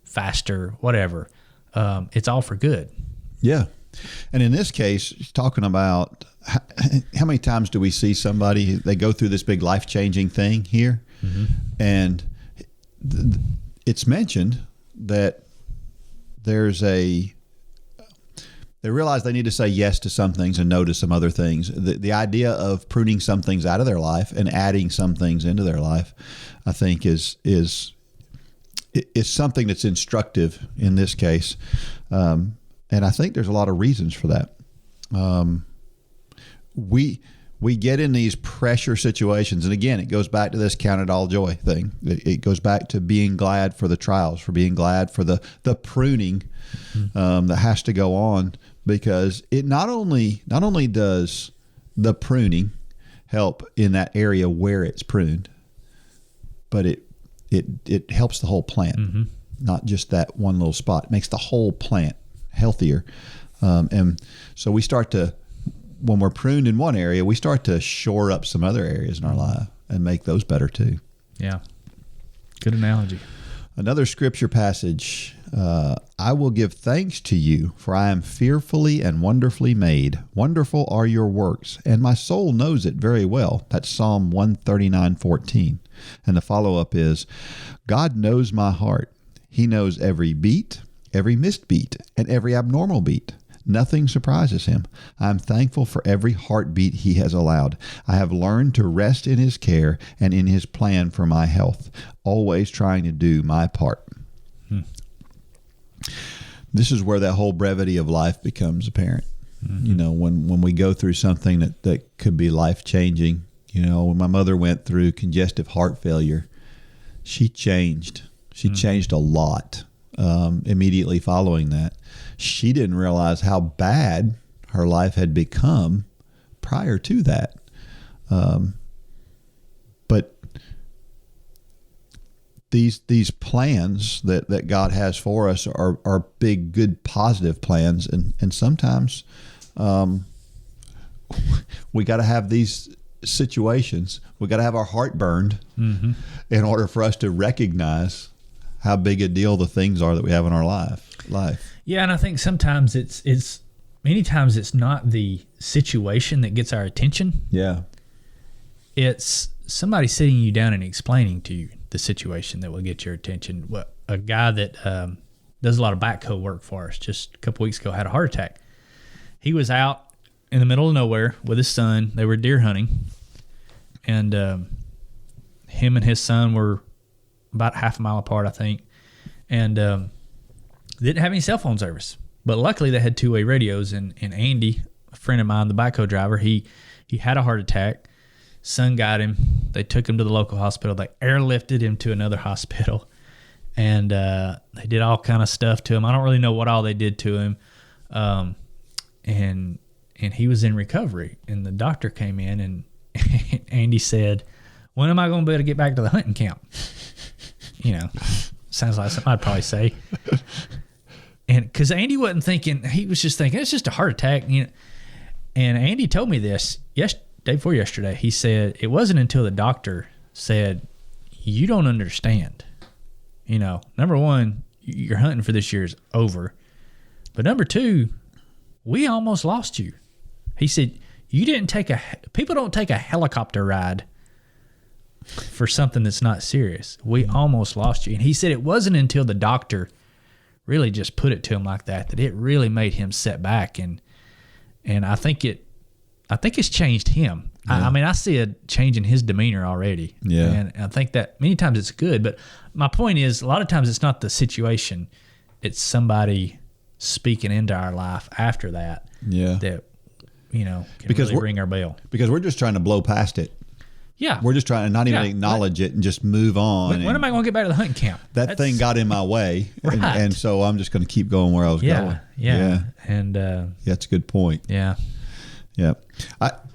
faster, whatever. It's all for good. Yeah. And in this case, talking about how many times do we see somebody, they go through this big life-changing thing here, and it's mentioned that they realize they need to say yes to some things and no to some other things. The idea of pruning some things out of their life and adding some things into their life, I think is something that's instructive in this case. And I think there's a lot of reasons for that. We get in these pressure situations. And again, it goes back to this count it all joy thing. It goes back to being glad for the trials, for being glad for the pruning that has to go on, because it not only does the pruning help in that area where it's pruned, but it helps the whole plant, not just that one little spot. It makes the whole plant healthier. And so we start to, when we're pruned in one area, we start to shore up some other areas in our life and make those better too. Yeah. Good analogy. Another scripture passage, I will give thanks to you, for I am fearfully and wonderfully made. Wonderful are your works, and my soul knows it very well. That's Psalm 139:14. And the follow-up is, God knows my heart. He knows every beat, every missed beat, and every abnormal beat. Nothing surprises him. I am thankful for every heartbeat he has allowed. I have learned to rest in his care and in his plan for my health, always trying to do my part. This is where that whole brevity of life becomes apparent. When we go through something that could be life-changing. When my mother went through congestive heart failure, she changed. She changed a lot immediately following that. She didn't realize how bad her life had become prior to that. But these plans that God has for us are big, good, positive plans. And sometimes we got to have these situations. We got to have our heart burned in order for us to recognize how big a deal the things are that we have in our life. Yeah, and I think sometimes it's many times it's not the situation that gets our attention. Yeah. It's somebody sitting you down and explaining to you the situation that will get your attention. Well, a guy that does a lot of backhoe work for us just a couple weeks ago had a heart attack. he was out in the middle of nowhere with his son. They were deer hunting, and him and his son were about half a mile apart, I think, and didn't have any cell phone service. But luckily, they had two-way radios, and Andy, a friend of mine, the backhoe driver, he had a heart attack. Son got him. They took him to the local hospital. They airlifted him to another hospital, and they did all kind of stuff to him. I don't really know what all they did to him, and he was in recovery. And the doctor came in, and Andy said, "When am I going to be able to get back to the hunting camp?" Sounds like something I'd probably say. And because Andy wasn't thinking, he was just thinking it's just a heart attack. And Andy told me this day before yesterday. He said it wasn't until the doctor said, "You don't understand. Number one, your hunting for this year is over. But number two, we almost lost you." He said, people don't take a helicopter ride for something that's not serious. We almost lost you. And he said it wasn't until the doctor really just put it to him like that it really made him set back. And I think it's changed him. Yeah. I see a change in his demeanor already. Yeah. And I think that many times it's good. But my point is, a lot of times it's not the situation. It's somebody speaking into our life after that. Yeah. That, can really ring our bell. Because we're just trying to blow past it. Yeah. We're just trying to not even acknowledge it and just move on. When am I going to get back to the hunting camp? That thing got in my way. Right. And so I'm just going to keep going where I was going. Yeah. And that's a good point. Yeah. Yeah.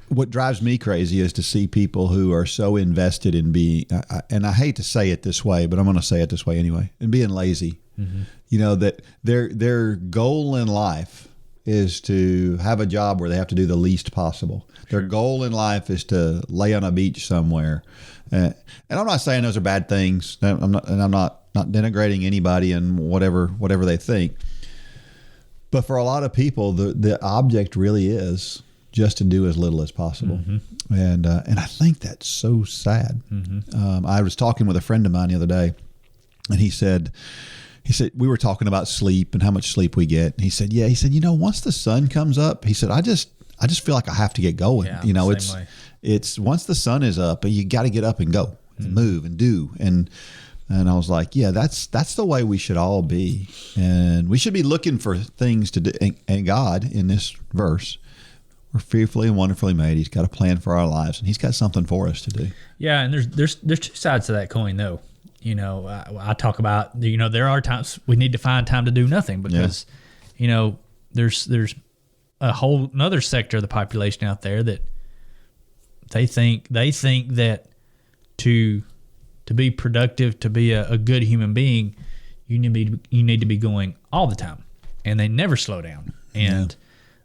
What drives me crazy is to see people who are so invested in being, and I hate to say it this way, but I'm going to say it this way anyway, in being lazy. Mm-hmm. That their goal in life is to have a job where they have to do the least possible. Sure. Their goal in life is to lay on a beach somewhere. And I'm not saying those are bad things. I'm not denigrating anybody and whatever they think. But for a lot of people, the object really is just to do as little as possible. Mm-hmm. And I think that's so sad. Mm-hmm. I was talking with a friend of mine the other day, and he said, we were talking about sleep and how much sleep we get. And he said, once the sun comes up, he said, I just feel like I have to get going. Yeah, it's once the sun is up, you got to get up and go and move and do. And I was like, yeah, that's the way we should all be. And we should be looking for things to do. And God, in this verse, we're fearfully and wonderfully made. He's got a plan for our lives, and he's got something for us to do. Yeah. And there's two sides to that coin though. I talk about, there are times we need to find time to do nothing because, there's a whole another sector of the population out there that they think that to be productive, to be a good human being, you need to be going all the time, and they never slow down. And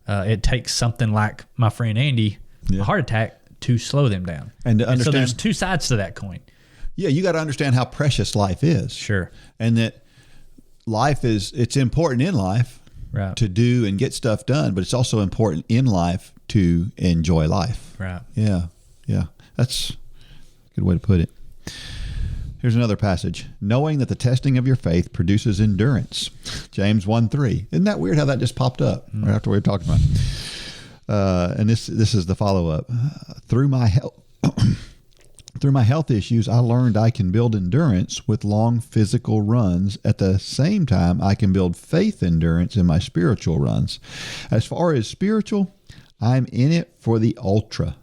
it takes something like my friend Andy, a heart attack, to slow them down. And to understand, so there's two sides to that coin. Yeah, you got to understand how precious life is. Sure. And that it's important in life to do and get stuff done, but it's also important in life to enjoy life. Right. Yeah. Yeah. That's a good way to put it. Here's another passage. Knowing that the testing of your faith produces endurance. James 1:3. Isn't that weird how that just popped up right after we were talking about it? And this is the follow-up. Through my health issues, I learned I can build endurance with long physical runs. At the same time, I can build faith endurance in my spiritual runs. As far as spiritual, I'm in it for the ultra.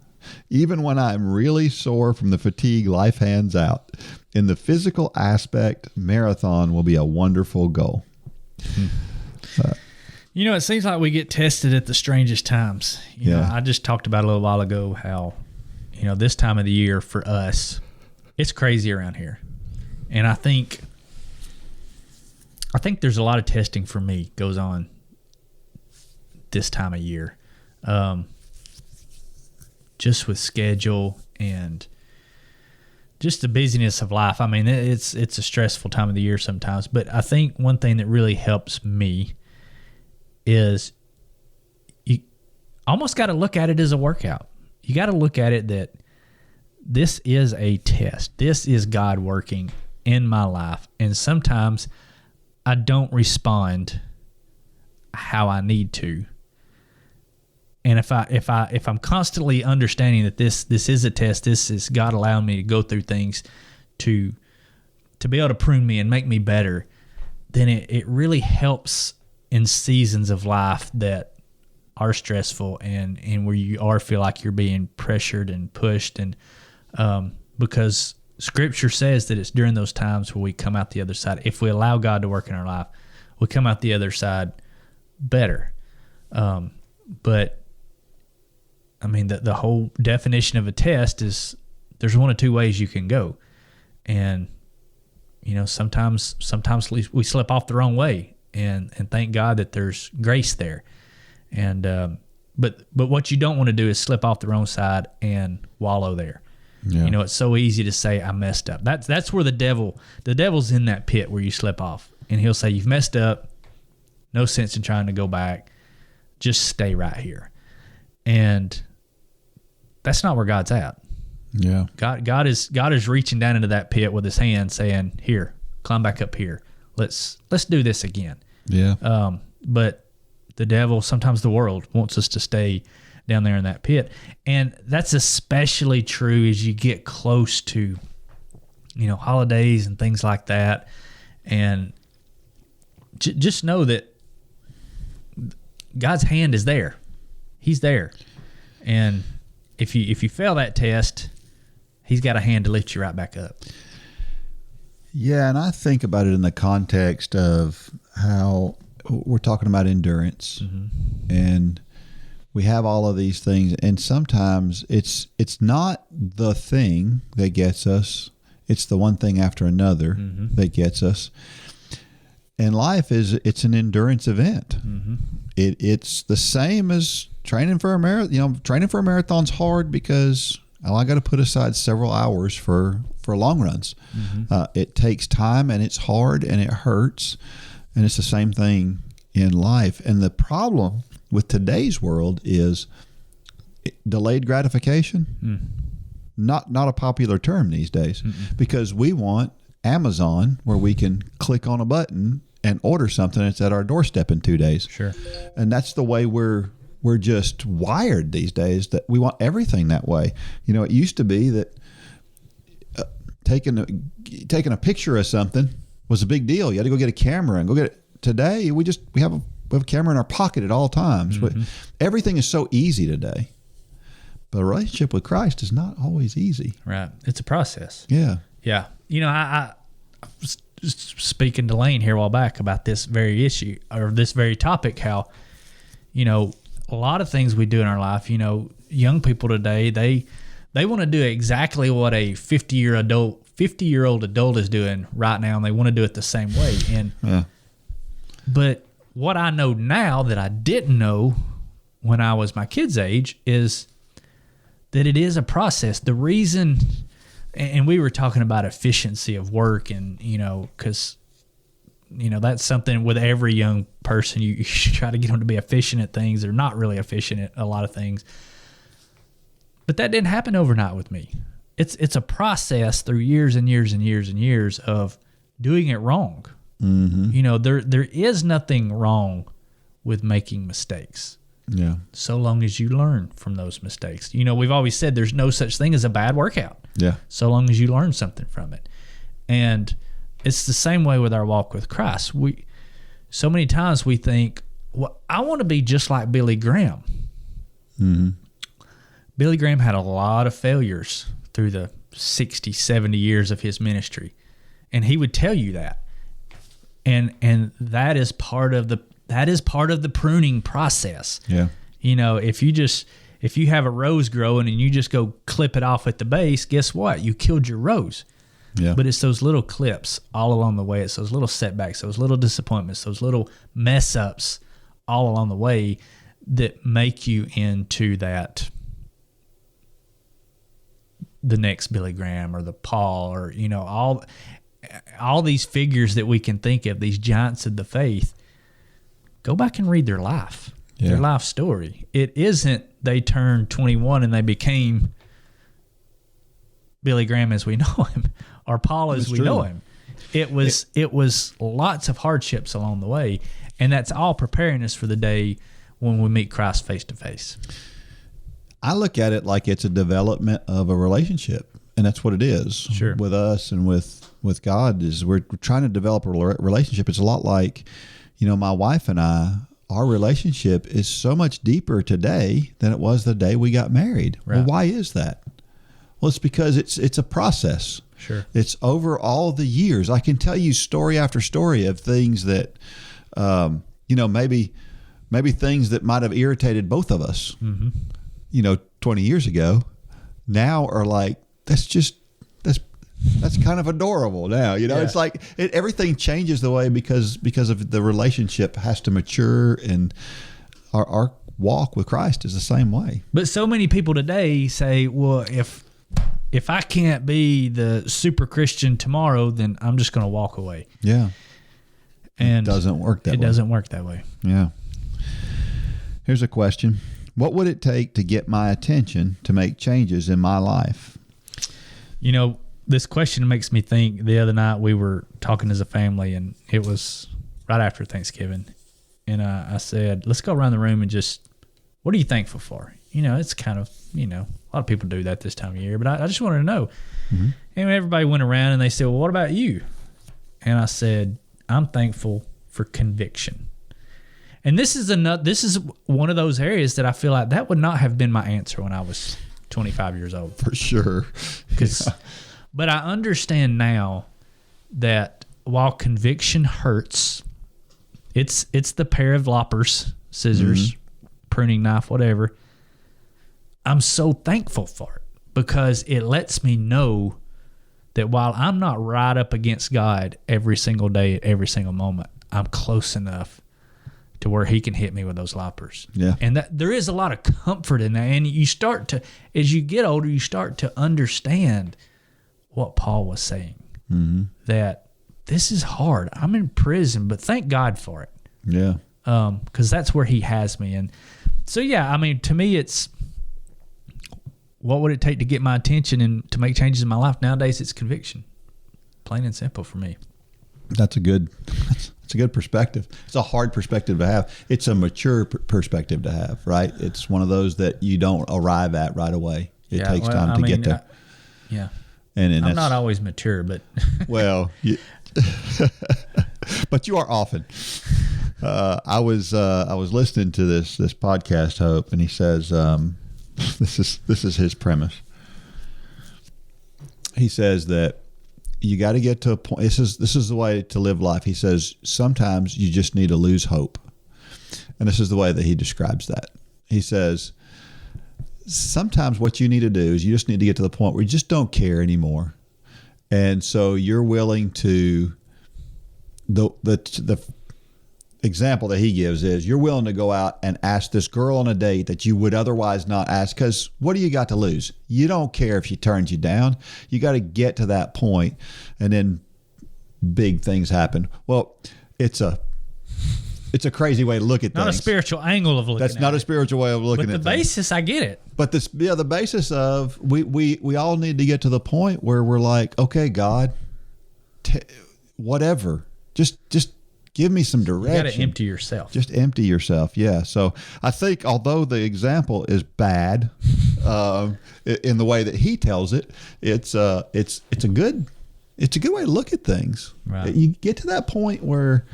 Even when I'm really sore from the fatigue life hands out. In the physical aspect, marathon will be a wonderful goal. It seems like we get tested at the strangest times. I just talked about a little while ago how this time of the year for us, it's crazy around here. And I think there's a lot of testing for me goes on this time of year. Just with schedule and just the busyness of life. It's a stressful time of the year sometimes, but I think one thing that really helps me is you almost got to look at it as a workout. You got to look at it that this is a test. This is God working in my life. And sometimes I don't respond how I need to. And if I'm constantly understanding that this is a test, this is God allowing me to go through things to be able to prune me and make me better, then it really helps in seasons of life that are stressful and where you feel like you're being pressured and pushed, and because Scripture says that it's during those times where we come out the other side. If we allow God to work in our life, we come out the other side better. But I mean, the whole definition of a test is there's one of two ways you can go, and sometimes we slip off the wrong way, and thank God that there's grace there. And but what you don't want to do is slip off the wrong side and wallow there. Yeah. It's so easy to say I messed up. That's where the devil's in that pit where you slip off, and he'll say you've messed up. No sense in trying to go back. Just stay right here. And that's not where God's at. Yeah. God is reaching down into that pit with his hand saying, "Here, climb back up here. Let's do this again." Yeah. But the devil, sometimes the world, wants us to stay down there in that pit. And that's especially true as you get close to, holidays and things like that. And just know that God's hand is there. He's there. And if you fail that test, he's got a hand to lift you right back up. Yeah, and I think about it in the context of how we're talking about endurance, and we have all of these things, and sometimes it's not the thing that gets us, it's the one thing after another that gets us. And life it's an endurance event. It's the same as training for a marathon. Training for a marathon's hard because I got to put aside several hours for long runs. It takes time, and it's hard, and it hurts, and it's the same thing in life. And the problem with today's world is delayed gratification. Not a popular term these days, because we want Amazon, where we can click on a button and order something that's at our doorstep in 2 days. Sure. And that's the way we're just wired these days, that we want everything that way. It used to be that taking a picture of something was a big deal. You had to go get a camera and go get it. Today we have a camera in our pocket at all times. But everything is so easy today. But a relationship with Christ is not always easy. Right. It's a process. Yeah. Yeah. I was speaking to Lane here a while back about this very issue, or this very topic, how, a lot of things we do in our life, young people today, they want to do exactly what a 50-year-old adult is doing right now, and they want to do it the same way. And but what I know now that I didn't know when I was my kid's age is that it is a process. The reason, and we were talking about efficiency of work, and because that's something with every young person. You try to get them to be efficient at things. They're not really efficient at a lot of things. But that didn't happen overnight with me. It's a process through years and years and years and years of doing it wrong. There is nothing wrong with making mistakes. Yeah. So long as you learn from those mistakes. We've always said there's no such thing as a bad workout. Yeah. So long as you learn something from it. And it's the same way with our walk with Christ. So many times we think, well, I want to be just like Billy Graham. Billy Graham had a lot of failures through the 60, 70 years of his ministry. And he would tell you that. And that is part of the pruning process. Yeah. If you have a rose growing and you just go clip it off at the base, guess what? You killed your rose. Yeah. But it's those little clips all along the way. It's those little setbacks, those little disappointments, those little mess ups all along the way that make you into the next Billy Graham or the Paul, or all these figures that we can think of, these giants of the faith. Go back and read their life, their life story. It isn't they turned 21 and they became Billy Graham as we know him, or Paul as we know him. It was lots of hardships along the way, and that's all preparing us for the day when we meet Christ face to face? I look at it like it's a development of a relationship, and that's what it is. Sure. With us and with God is we're trying to develop a relationship. It's a lot like, my wife and I, our relationship is so much deeper today than it was the day we got married. Right. Well, why is that? Well, it's because it's a process. Sure. It's over all the years. I can tell you story after story of things that, maybe things that might have irritated both of us, 20 years ago, now are like, that's kind of adorable now. Yeah. It's like everything changes the way because of the relationship has to mature, and our walk with Christ is the same way. But so many people today say, well, if I can't be the super Christian tomorrow, then I'm just going to walk away. Yeah. And it doesn't work that way. It doesn't work that way. Yeah. Here's a question. What would it take to get my attention to make changes in my life? This question makes me think. The other night we were talking as a family, and it was right after Thanksgiving. And I said, let's go around the room and just, what are you thankful for? It's kind of, a lot of people do that this time of year, but I just wanted to know. Mm-hmm. And everybody went around and they said, well, what about you? And I said, I'm thankful for conviction. And this is one of those areas that I feel like that would not have been my answer when I was 25 years old. For sure. But I understand now that while conviction hurts, it's the pair of loppers, scissors, pruning knife, whatever. I'm so thankful for it because it lets me know that while I'm not right up against God every single day, every single moment, I'm close enough to where he can hit me with those loppers. Yeah. And that there is a lot of comfort in that. And you start to, as you get older, you start to understand what Paul was saying, that this is hard. I'm in prison, but thank God for it. Yeah. Because that's where he has me. And so, to me, it's what would it take to get my attention and to make changes in my life? Nowadays, it's conviction. Plain and simple for me. That's a good perspective. It's a hard perspective to have. It's a mature perspective to have, right? It's one of those that you don't arrive at right away. It takes time to get there. Yeah. And I'm not always mature, but well, but you are often. I was listening to this podcast, Hope, and he says this is his premise. He says that you got to get to a point. This is the way to live life. He says sometimes you just need to lose hope, and this is the way that he describes that. He says sometimes what you need to do is you just need to get to the point where you just don't care anymore, and so you're willing to. The example that he gives is you're willing to go out and ask this girl on a date that you would otherwise not ask, because what do you got to lose? You don't care if she turns you down. You got to get to that point, and then big things happen. Well, it's a crazy way to look at things. Not a spiritual angle of looking at it. That's not a spiritual way of looking at things. But the basis, I get it. But the basis of we all need to get to the point where we're like, okay, God, whatever, just give me some direction. You got to empty yourself. Just empty yourself. Yeah. So I think although the example is bad in the way that he tells it, it's a good way to look at things. Right. You get to that point where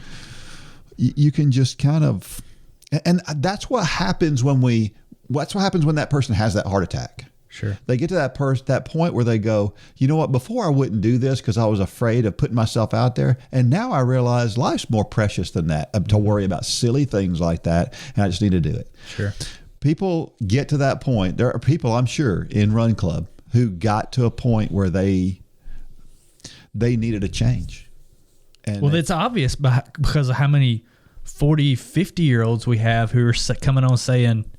you can just kind of, and that's what happens when that person has that heart attack. Sure. They get to that point where they go, you know what, before I wouldn't do this because I was afraid of putting myself out there. And now I realize life's more precious than that, to worry about silly things like that. And I just need to do it. Sure. People get to that point. There are people, I'm sure, in Run Club who got to a point where they needed a change. And it's obvious because of how many 40, 50-year-olds we have who are coming on saying,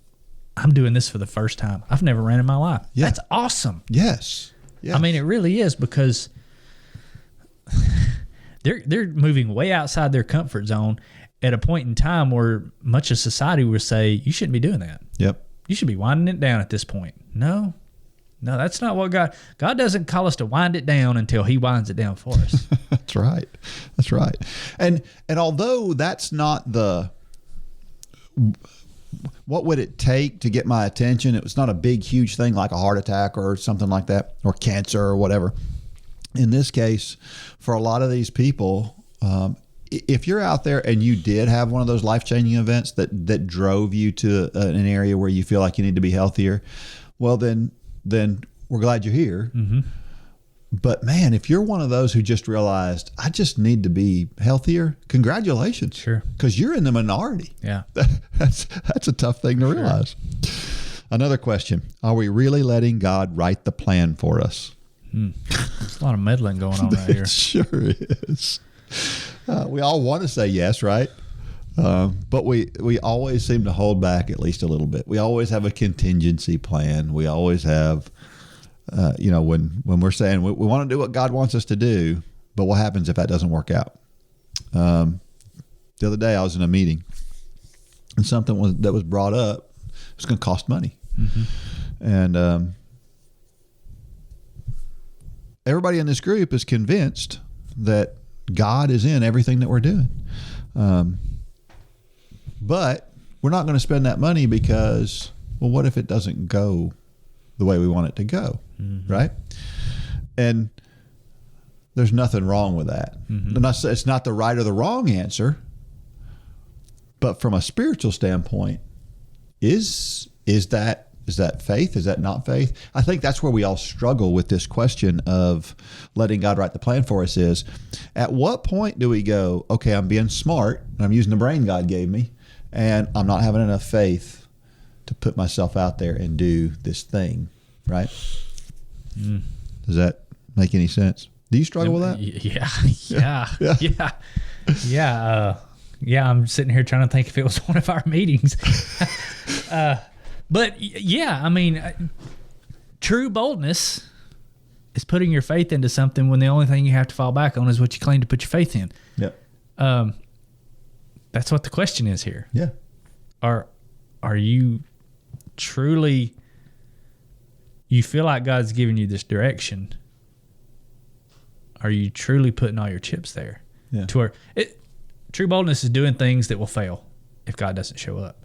I'm doing this for the first time. I've never ran in my life. Yeah. That's awesome. Yes. I mean, it really is, because they're moving way outside their comfort zone at a point in time where much of society would say, you shouldn't be doing that. Yep. You should be winding it down at this point. No, that's not what God doesn't call us to wind it down until he winds it down for us. That's right. That's right. And although that's not what would it take to get my attention? It was not a big, huge thing like a heart attack or something like that, or cancer or whatever. In this case, for a lot of these people, if you're out there and you did have one of those life-changing events that drove you to an area where you feel like you need to be healthier, well, then we're glad you're here. Mm-hmm. But man, if you're one of those who just realized, I just need to be healthier, congratulations. Sure. Because you're in the minority. Yeah. That's a tough thing to realize. Another question. Are we really letting God write the plan for us? There's a lot of meddling going on right here. It sure is. We all want to say yes, right? But we always seem to hold back at least a little bit. We always have a contingency plan. We always have, when we're saying we want to do what God wants us to do, but what happens if that doesn't work out? The other day I was in a meeting and something that was brought up. It was going to cost money. Mm-hmm. And everybody in this group is convinced that God is in everything that we're doing. But we're not going to spend that money because, well, what if it doesn't go the way we want it to go? Mm-hmm. Right? And there's nothing wrong with that. Mm-hmm. It's not the right or the wrong answer, but from a spiritual standpoint, is that faith? Is that not faith? I think that's where we all struggle with this question of letting God write the plan for us is, at what point do we go, okay, I'm being smart, and I'm using the brain God gave me, and I'm not having enough faith to put myself out there and do this thing, right? Mm. Does that make any sense? Do you struggle with that? Yeah. I'm sitting here trying to think if it was one of our meetings. But yeah, I mean, true boldness is putting your faith into something when the only thing you have to fall back on is what you claim to put your faith in. Yep. That's what the question is here. Yeah. Are you truly, you feel like God's giving you this direction? Are you truly putting all your chips there? Yeah. To where true boldness is doing things that will fail if God doesn't show up.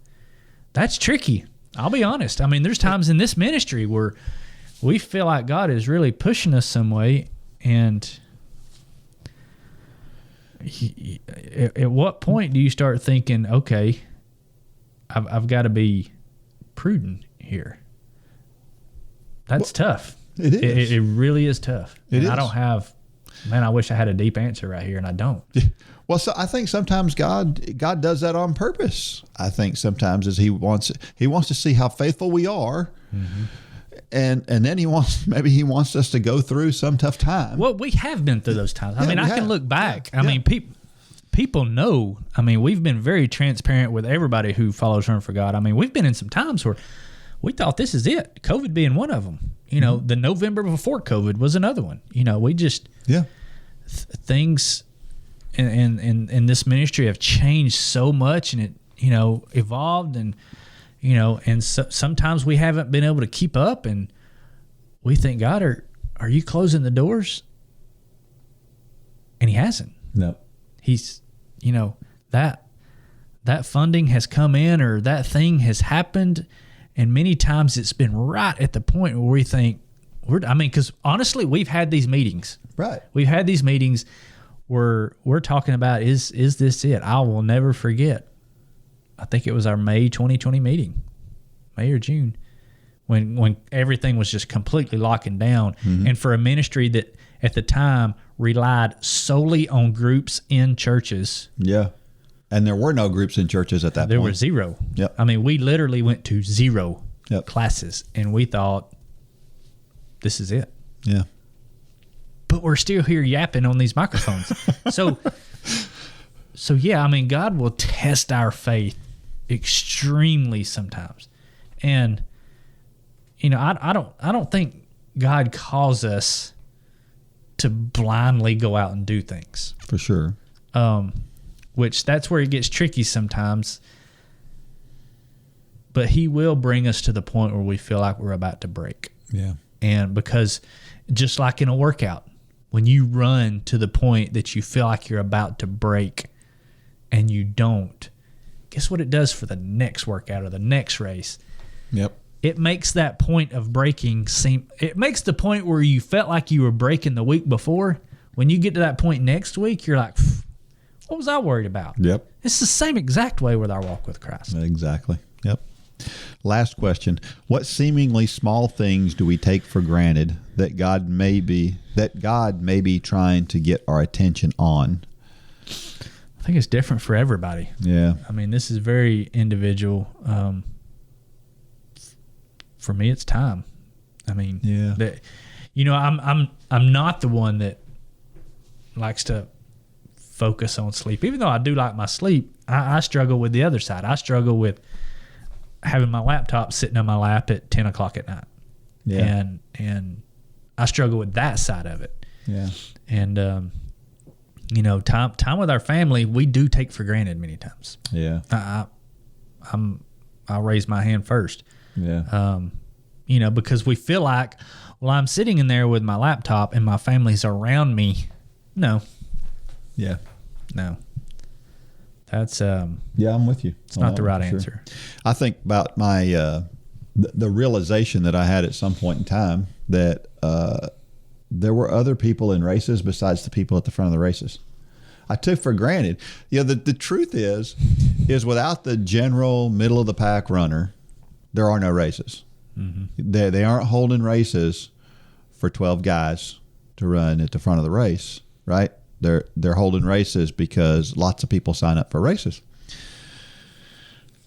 That's tricky. I'll be honest. I mean, there's times in this ministry where we feel like God is really pushing us some way, and at what point do you start thinking, okay, I've got to be prudent here? That's tough. It is. It really is tough. It is. I don't have, man, I wish I had a deep answer right here, and I don't. Well, so I think sometimes God does that on purpose. I think sometimes is he wants to see how faithful we are, mm-hmm. and then he wants us to go through some tough time. Well, we have been through those times. I mean, I can look back. Yeah. I mean, people know. I mean, we've been very transparent with everybody who follows Run for God. I mean, we've been in some times where we thought this is it. COVID being one of them. You know, the November before COVID was another one. You know, we just things. And this ministry have changed so much, and it, evolved, and, and sometimes we haven't been able to keep up, and we think, God, are you closing the doors? And he hasn't. No. He's, that funding has come in, or that thing has happened, and many times it's been right at the point where we think, because honestly, we've had these meetings. Right. We've had these meetings we're talking about, is this it? I will never forget. I think it was our May 2020 meeting, May or June, when everything was just completely locking down. Mm-hmm. And for a ministry that at the time relied solely on groups in churches. Yeah. And there were no groups in churches at that point. There were zero. Yep. I mean, we literally went to zero classes, and we thought, this is it. Yeah. But we're still here yapping on these microphones. So yeah, I mean, God will test our faith extremely sometimes. And, I don't think God calls us to blindly go out and do things. For sure. Which that's where it gets tricky sometimes. But he will bring us to the point where we feel like we're about to break. Yeah. And because just like in a workout, when you run to the point that you feel like you're about to break and you don't, guess what it does for the next workout or the next race? Yep. It makes that point of breaking it makes the point where you felt like you were breaking the week before. When you get to that point next week, you're like, what was I worried about? Yep. It's the same exact way with our walk with Christ. Exactly. Yep. Last question. What seemingly small things do we take for granted that God may be trying to get our attention on? I think it's different for everybody. Yeah. I mean, this is very individual. For me, it's time. I mean, I'm not the one that likes to focus on sleep. Even though I do like my sleep, I struggle with the other side. I struggle with having my laptop sitting on my lap at 10 o'clock at night. Yeah. And I struggle with that side of it. Yeah. And, time with our family, we do take for granted many times. Yeah. I'll raise my hand first. Yeah. Because we feel like, well, I'm sitting in there with my laptop and my family's around me. No. Yeah. No. That's yeah, I'm with you. It's not the right answer. I think about my the realization that I had at some point in time that there were other people in races besides the people at the front of the races. I took for granted. The truth is without the general middle of the pack runner, there are no races. Mm-hmm. They aren't holding races for 12 guys to run at the front of the race, right? They're holding races because lots of people sign up for races.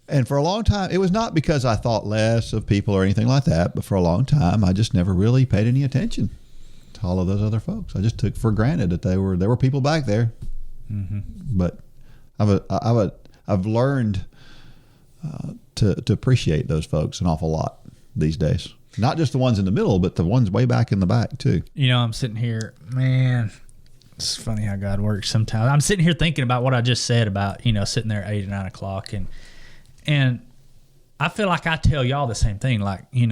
And for a long time, it was not because I thought less of people or anything like that, but for a long time, I just never really paid any attention to all of those other folks. I just took for granted that there were people back there. Mm-hmm. But I've learned to appreciate those folks an awful lot these days. Not just the ones in the middle, but the ones way back in the back too. I'm sitting here, man. It's funny how God works sometimes. I'm sitting here thinking about what I just said about, sitting there at 8 or 9 o'clock. And I feel like I tell y'all the same thing. Like, you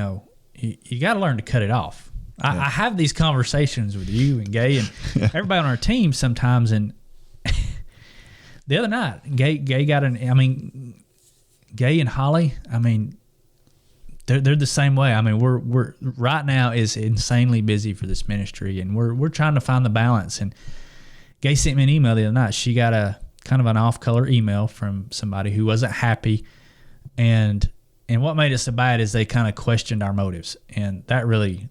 got to learn to cut it off. I have these conversations with you and Gay and everybody on our team sometimes. And the other night, Gay got Gay and Holly, they're the same way. We're right now is insanely busy for this ministry, and we're trying to find the balance. And Gay sent me an email the other night. She got a kind of an off-color email from somebody who wasn't happy, and what made it so bad is they kind of questioned our motives, and that really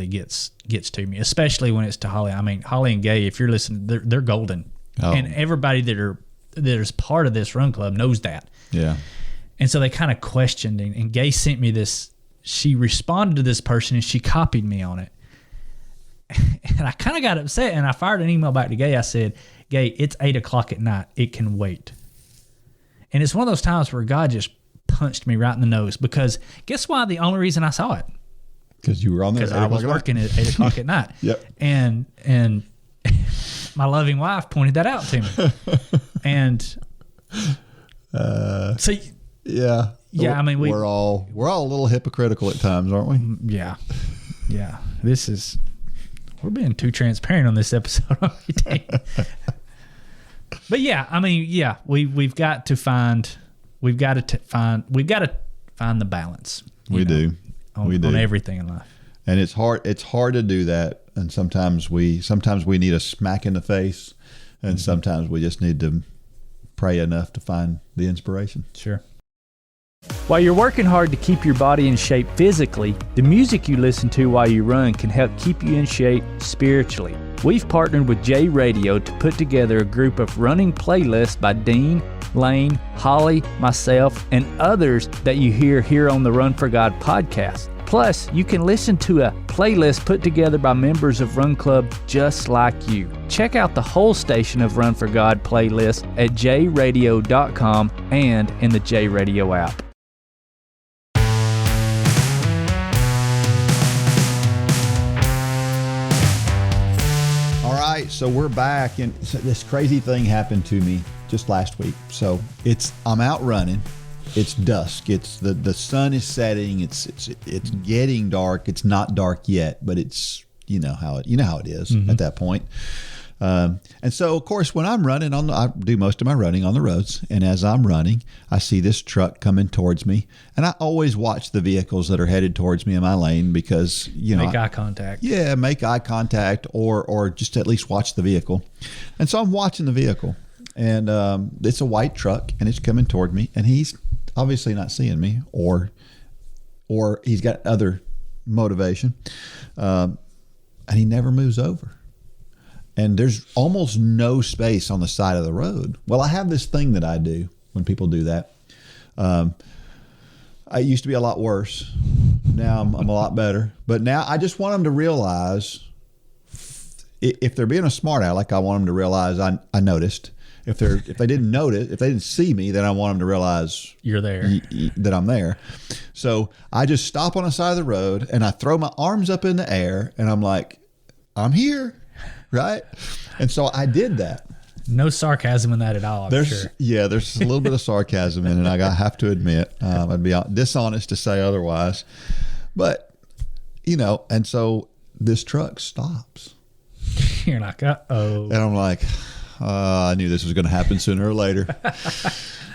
gets to me, especially when it's to Holly. Holly and Gay, if you're listening, they're golden, and everybody that is part of this run club knows that. Yeah. And so they kind of questioned, and Gay sent me this. She responded to this person, and she copied me on it. And I kind of got upset, and I fired an email back to Gay. I said, Gay, it's 8 o'clock at night. It can wait. And it's one of those times where God just punched me right in the nose, because guess why? The only reason I saw it. Because you were on there. Because I was working at 8 o'clock at night. Yep. And my loving wife pointed that out to me. And so... Yeah. Yeah, we're all a little hypocritical at times, aren't we? Yeah. Yeah. We're being too transparent on this episode, aren't we? But yeah, we've got to find the balance. We do. On everything in life. And it's hard to do that, and sometimes we need a smack in the face, and sometimes we just need to pray enough to find the inspiration. Sure. While you're working hard to keep your body in shape physically, the music you listen to while you run can help keep you in shape spiritually. We've partnered with J Radio to put together a group of running playlists by Dean, Lane, Holly, myself, and others that you hear here on the Run for God podcast. Plus, you can listen to a playlist put together by members of Run Club just like you. Check out the whole station of Run for God playlist at jradio.com and in the J Radio app. All right, so we're back, and this crazy thing happened to me just last week. So I'm out running. It's dusk. It's the sun is setting. It's getting dark. It's not dark yet, but it's you know how it is at that point. And so, of course, when I'm running I do most of my running on the roads. And as I'm running, I see this truck coming towards me. And I always watch the vehicles that are headed towards me in my lane because, Make eye contact. Yeah, make eye contact or just at least watch the vehicle. And so I'm watching the vehicle. And it's a white truck, and it's coming toward me. And he's obviously not seeing me, or he's got other motivation. And he never moves over. And there's almost no space on the side of the road. Well, I have this thing that I do when people do that. I used to be a lot worse. Now I'm a lot better. But now I just want them to realize, if they're being a smart aleck, I want them to realize I noticed. If they didn't notice, if they didn't see me, then I want them to realize you're there, that I'm there. So I just stop on the side of the road and I throw my arms up in the air and I'm like, I'm here. Right. And so I did that. No sarcasm in that at all, I'm sure. Yeah, there's a little bit of sarcasm in it. I have to admit, I'd be dishonest to say otherwise. But, and so this truck stops. You're like, uh-oh. And I'm like, I knew this was going to happen sooner or later.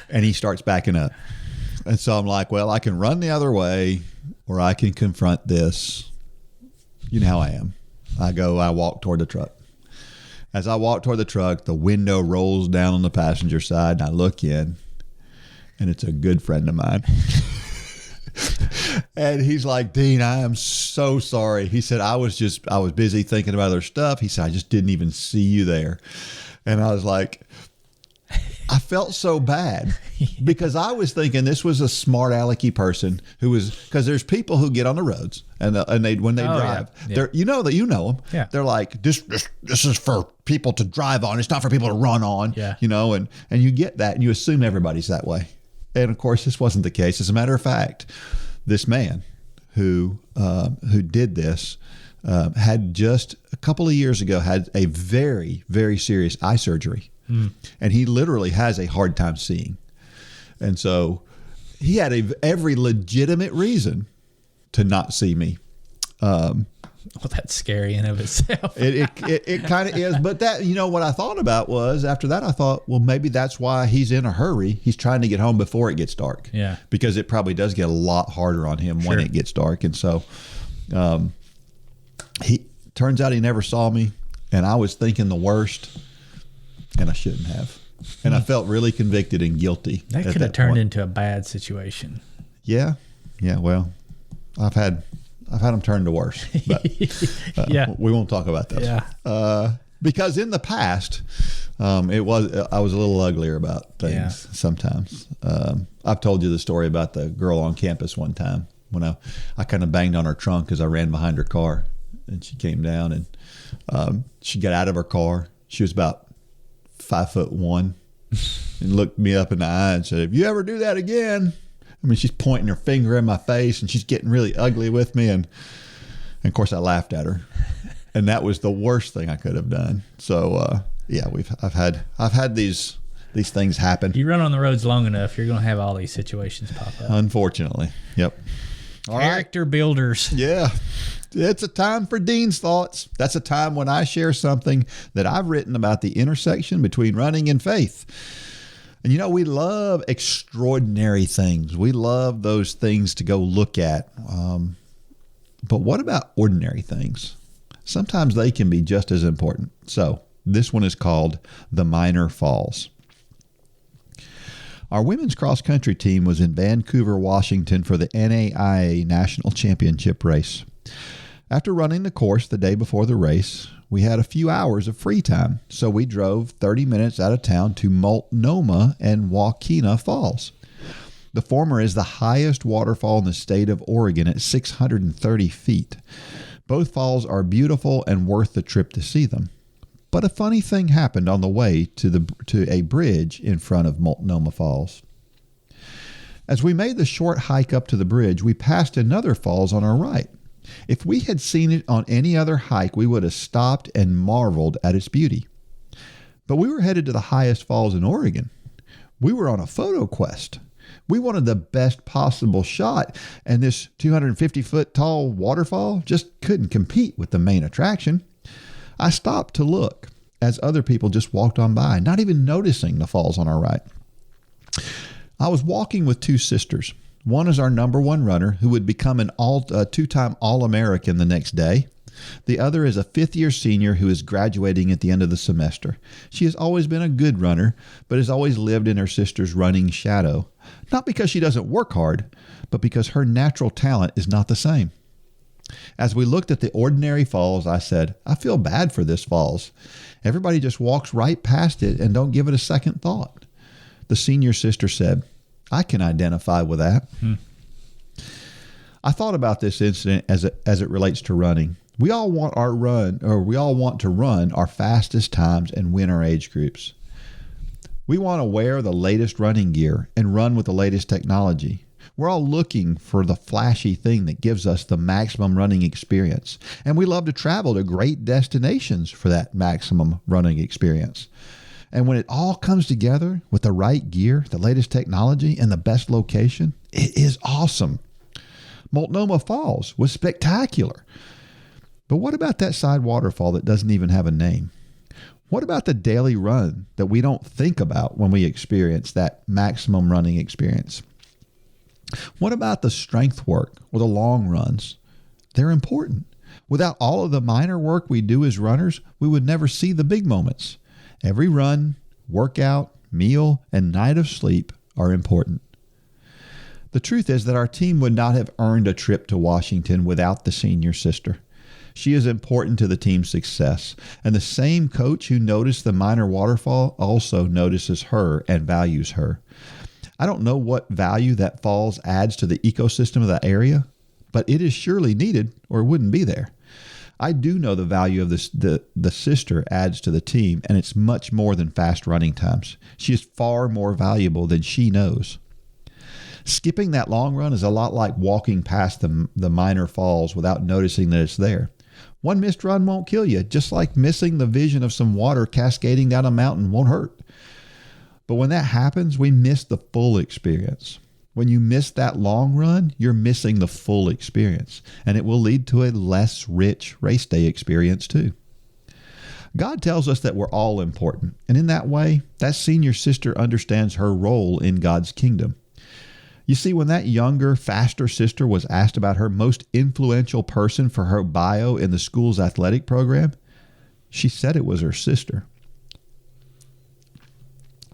And he starts backing up. And so I'm like, well, I can run the other way or I can confront this. You know how I am. I walk toward the truck. As I walk toward the truck, the window rolls down on the passenger side, and I look in, and it's a good friend of mine. And he's like, Dean, I am so sorry. He said, I was busy thinking about other stuff. He said, I just didn't even see you there. And I was like, I felt so bad because I was thinking this was a smart alecky person because there's people who get on the roads and when they drive, they're, you know them. Yeah. They're like, this is for people to drive on. It's not for people to run on, and you get that and you assume everybody's that way. And of course, this wasn't the case. As a matter of fact, this man who did this had just a couple of years ago had a very, very serious eye surgery. And he literally has a hard time seeing. And so he had every legitimate reason to not see me. Well, that's scary in of itself. It kind of is. But that, what I thought about was after that, I thought, well, maybe that's why he's in a hurry. He's trying to get home before it gets dark. Yeah. Because it probably does get a lot harder on him when it gets dark. And so he turns out he never saw me. And I was thinking the worst. And I shouldn't have. And I felt really convicted and guilty. That could have turned into a bad situation. Yeah. Yeah. Well, I've had them turn to worse. But, we won't talk about those. Yeah. Because in the past, I was a little uglier about things sometimes. I've told you the story about the girl on campus one time when I kind of banged on her trunk as I ran behind her car, and she came down and she got out of her car. She was about 5'1" and looked me up in the eye and said, if you ever do that again. I mean, she's pointing her finger in my face and she's getting really ugly with me. And of course I laughed at her, and that was the worst thing I could have done. So, I've had these things happen. You run on the roads long enough, you're going to have all these situations pop up. Unfortunately. Yep. All Character builders. Yeah. It's a time for Dean's Thoughts. That's a time when I share something that I've written about the intersection between running and faith. And we love extraordinary things. We love those things to go look at. But what about ordinary things? Sometimes they can be just as important. So this one is called The Minor Falls. Our women's cross-country team was in Vancouver, Washington for the NAIA National Championship race. After running the course the day before the race, we had a few hours of free time, so we drove 30 minutes out of town to Multnomah and Waukena Falls. The former is the highest waterfall in the state of Oregon at 630 feet. Both falls are beautiful and worth the trip to see them. But a funny thing happened on the way to a bridge in front of Multnomah Falls. As we made the short hike up to the bridge, we passed another falls on our right. If we had seen it on any other hike, we would have stopped and marveled at its beauty. But we were headed to the highest falls in Oregon. We were on a photo quest. We wanted the best possible shot, and this 250-foot tall waterfall just couldn't compete with the main attraction. I stopped to look, as other people just walked on by, not even noticing the falls on our right. I was walking with two sisters. One is our number one runner who would become a two-time All-American the next day. The other is a fifth-year senior who is graduating at the end of the semester. She has always been a good runner, but has always lived in her sister's running shadow. Not because she doesn't work hard, but because her natural talent is not the same. As we looked at the ordinary falls, I said, I feel bad for this falls. Everybody just walks right past it and don't give it a second thought. The senior sister said, I can identify with that. I thought about this incident as it relates to running. We all want to run our fastest times and win our age groups. We want to wear the latest running gear and run with the latest technology. We're all looking for the flashy thing that gives us the maximum running experience. And we love to travel to great destinations for that maximum running experience. And when it all comes together with the right gear, the latest technology, and the best location, it is awesome. Multnomah Falls was spectacular. But what about that side waterfall that doesn't even have a name? What about the daily run that we don't think about when we experience that maximum running experience? What about the strength work or the long runs? They're important. Without all of the minor work we do as runners, we would never see the big moments. Every run, workout, meal, and night of sleep are important. The truth is that our team would not have earned a trip to Washington without the senior sister. She is important to the team's success, and the same coach who noticed the minor waterfall also notices her and values her. I don't know what value that falls adds to the ecosystem of the area, but it is surely needed or it wouldn't be there. I do know the value of the sister adds to the team, and it's much more than fast running times. She is far more valuable than she knows. Skipping that long run is a lot like walking past the minor falls without noticing that it's there. One missed run won't kill you, just like missing the vision of some water cascading down a mountain won't hurt. But when that happens, we miss the full experience. When you miss that long run, you're missing the full experience, and it will lead to a less rich race day experience too. God tells us that we're all important, and in that way, that senior sister understands her role in God's kingdom. You see, when that younger, faster sister was asked about her most influential person for her bio in the school's athletic program, she said it was her sister.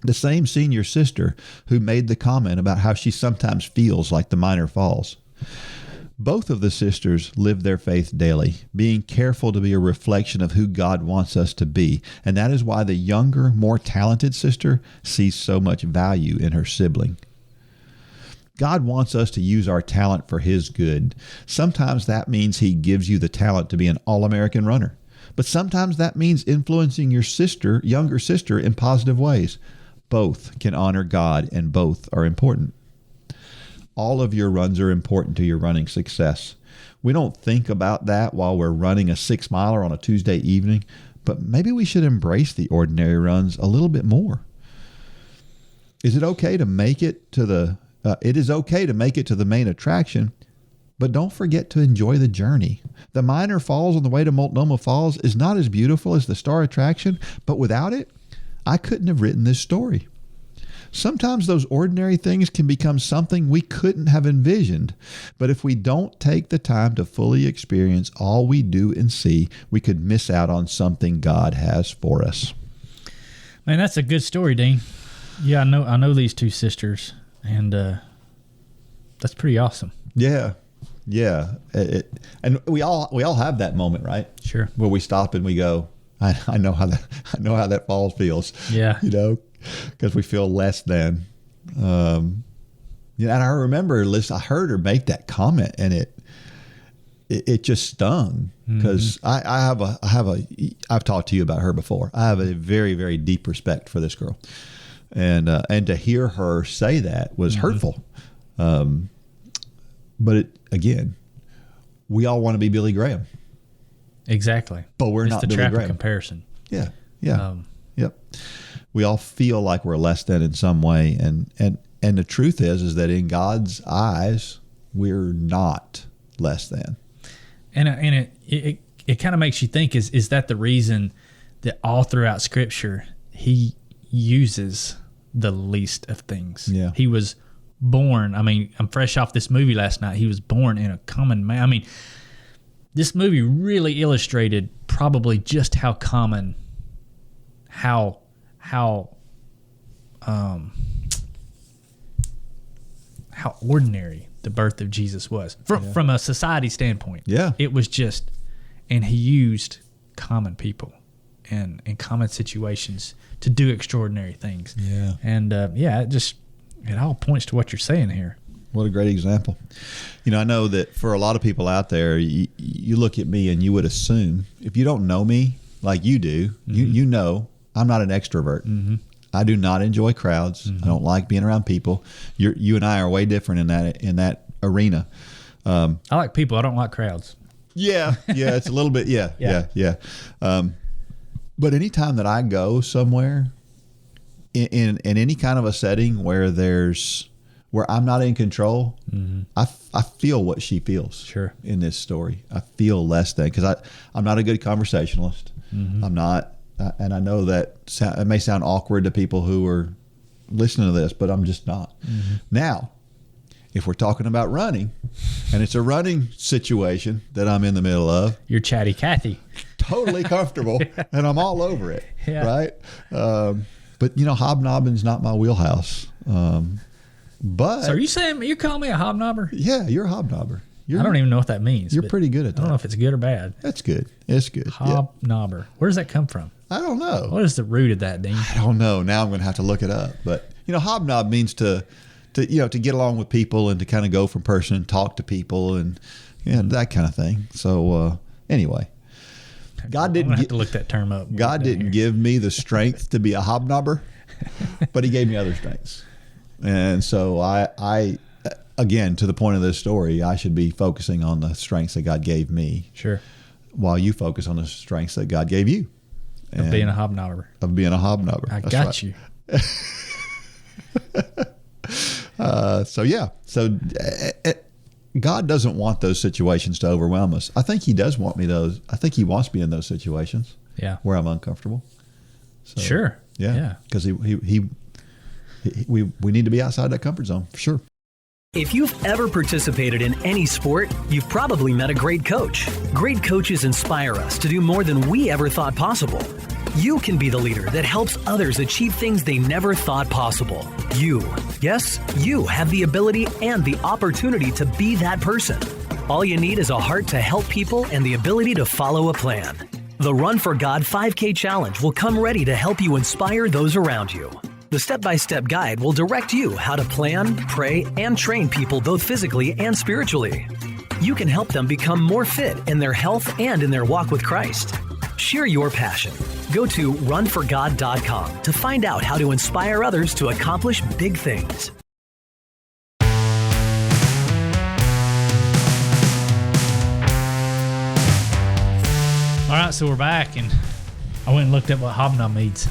The same senior sister who made the comment about how she sometimes feels like the minor falls. Both of the sisters live their faith daily, being careful to be a reflection of who God wants us to be, and that is why the younger, more talented sister sees so much value in her sibling. God wants us to use our talent for His good. Sometimes that means He gives you the talent to be an All-American runner, but sometimes that means influencing your younger sister in positive ways. Both can honor God, and both are important. All of your runs are important to your running success. We don't think about that while we're running a 6-miler on a Tuesday evening, but maybe we should embrace the ordinary runs a little bit more. Is it okay to make it to the It is okay to make it to the main attraction, but don't forget to enjoy the journey. The minor falls on the way to Multnomah Falls is not as beautiful as the star attraction, but without it, I couldn't have written this story. Sometimes those ordinary things can become something we couldn't have envisioned, but if we don't take the time to fully experience all we do and see, we could miss out on something God has for us. Man, that's a good story, Dean. Yeah, I know these two sisters, and that's pretty awesome. Yeah. And we all have that moment, right? Sure. Where we stop and we go, I know how that falls feels. Yeah. Because we feel less than. And I remember, I heard her make that comment, and it just stung because I've talked to you about her before. I have a very, very deep respect for this girl, and to hear her say that was hurtful. But again, we all want to be Billy Graham. Exactly. But we're not Billy Graham. It's the trap of comparison. Yeah. Yep. We all feel like we're less than in some way. And the truth is that in God's eyes, we're not less than. And it kind of makes you think, is that the reason that all throughout Scripture, he uses the least of things. Yeah. He was born. I mean, I'm fresh off this movie last night. He was born in a common man. I mean, this movie really illustrated probably just how common, how ordinary the birth of Jesus was from a society standpoint. Yeah. It was just, and he used common people and in common situations to do extraordinary things. Yeah. And it all points to what you're saying here. What a great example. You know, I know that for a lot of people out there, you look at me and you would assume, if you don't know me like you do, you know I'm not an extrovert. Mm-hmm. I do not enjoy crowds. Mm-hmm. I don't like being around people. You and I are way different in that arena. I like people. I don't like crowds. Yeah, it's a little bit. Yeah. But anytime that I go somewhere in any kind of a setting where I'm not in control, mm-hmm. I feel what she feels. Sure. In this story, I feel less than, because I'm not a good conversationalist. Mm-hmm. I'm not. And I know that it may sound awkward to people who are listening to this, but I'm just not. Mm-hmm. Now, if we're talking about running, and it's a running situation that I'm in the middle of, you're chatty Cathy. Totally comfortable, and I'm all over it, right? But, hobnobbing's not my wheelhouse. But so are you saying you're calling me a hobnobber? Yeah, you're a hobnobber. I don't even know what that means. You're pretty good at that. I don't know if it's good or bad. That's good. It's good. Hobnobber. Yeah. Where does that come from? I don't know. What is the root of that, Dean? I don't know. Now I'm going to have to look it up. But, hobnob means to get along with people and to kind of go from person and talk to people and that kind of thing. So anyway, God didn't have to look that term up. God didn't give me the strength to be a hobnobber, but he gave me other strengths. And so I again, to the point of this story, I should be focusing on the strengths that God gave me. Sure. While you focus on the strengths that God gave you. Of being a hobnobber. Of being a hobnobber. I got you. So God doesn't want those situations to overwhelm us. I think he does want me those. I think he wants me in those situations. Yeah. Where I'm uncomfortable. So, sure. Yeah. Because we need to be outside that comfort zone for sure. If you've ever participated in any sport, you've probably met a great coach. Great coaches inspire us to do more than we ever thought possible. You can be the leader that helps others achieve things they never thought possible. You have the ability and the opportunity to be that person. All you need is a heart to help people and the ability to follow a plan. The Run for God 5K Challenge will come ready to help you inspire those around you. The step-by-step guide will direct you how to plan, pray, and train people both physically and spiritually. You can help them become more fit in their health and in their walk with Christ. Share your passion. Go to runforgod.com to find out how to inspire others to accomplish big things. All right, so we're back, and I went and looked up what hobnob means.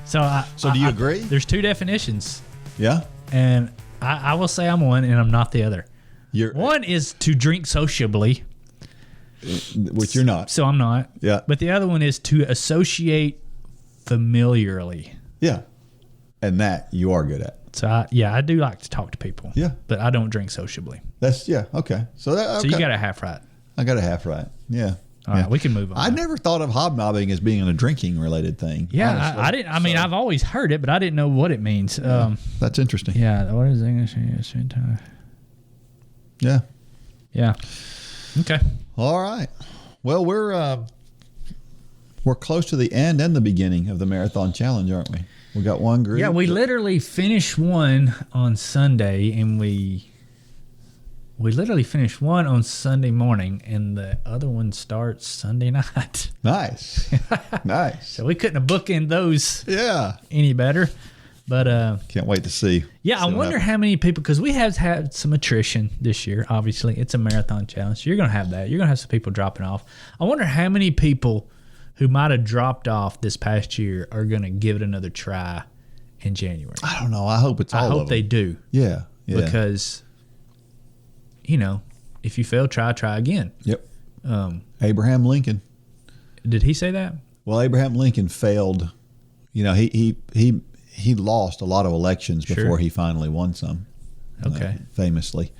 So do you agree? There's two definitions. Yeah. And I will say I'm one and I'm not the other. One is to drink sociably. Which you're not. So I'm not. Yeah. But the other one is to associate familiarly. Yeah. And that you are good at. So I do like to talk to people. Yeah. But I don't drink sociably. Okay. So you got a half right. I got a half right. Yeah. All right, we can move on. I never thought of hobnobbing as being a drinking related thing. Yeah, I didn't. I mean, I've always heard it, but I didn't know what it means. That's interesting. Yeah. What is English? Yeah. Yeah. Okay. All right. Well, we're close to the end and the beginning of the marathon challenge, aren't we? We got one group. Yeah, we literally finished one on Sunday, and we literally finished one on Sunday morning, and the other one starts Sunday night. Nice. Nice. So we couldn't have bookended those any better. But can't wait to see. Yeah, I wonder how many people, because we have had some attrition this year. Obviously, it's a marathon challenge. So you're going to have that. You're going to have some people dropping off. I wonder how many people who might have dropped off this past year are going to give it another try in January. I don't know. I hope it's all of them. I hope they do. Yeah. Because, if you fail, try again. Yep. Abraham Lincoln. Did he say that? Well, Abraham Lincoln failed. You know, he lost a lot of elections before he finally won some. Okay. Famously.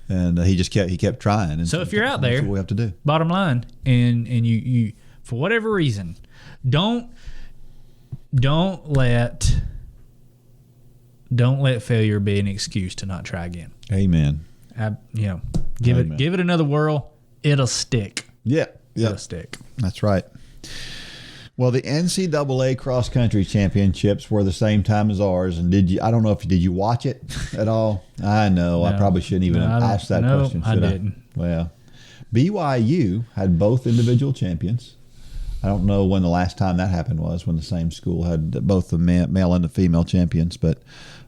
And he kept trying. And so if you're out there, that's what we have to do. Bottom line, and you for whatever reason, don't let failure be an excuse to not try again. Amen. Give it another whirl. It'll stick. Yeah. It'll stick. That's right. Well, the NCAA cross country championships were the same time as ours, and did you watch it at all? I know. No, I probably shouldn't even ask that question. I didn't. Well, BYU had both individual champions. I don't know when the last time that happened was, when the same school had both the male and the female champions. But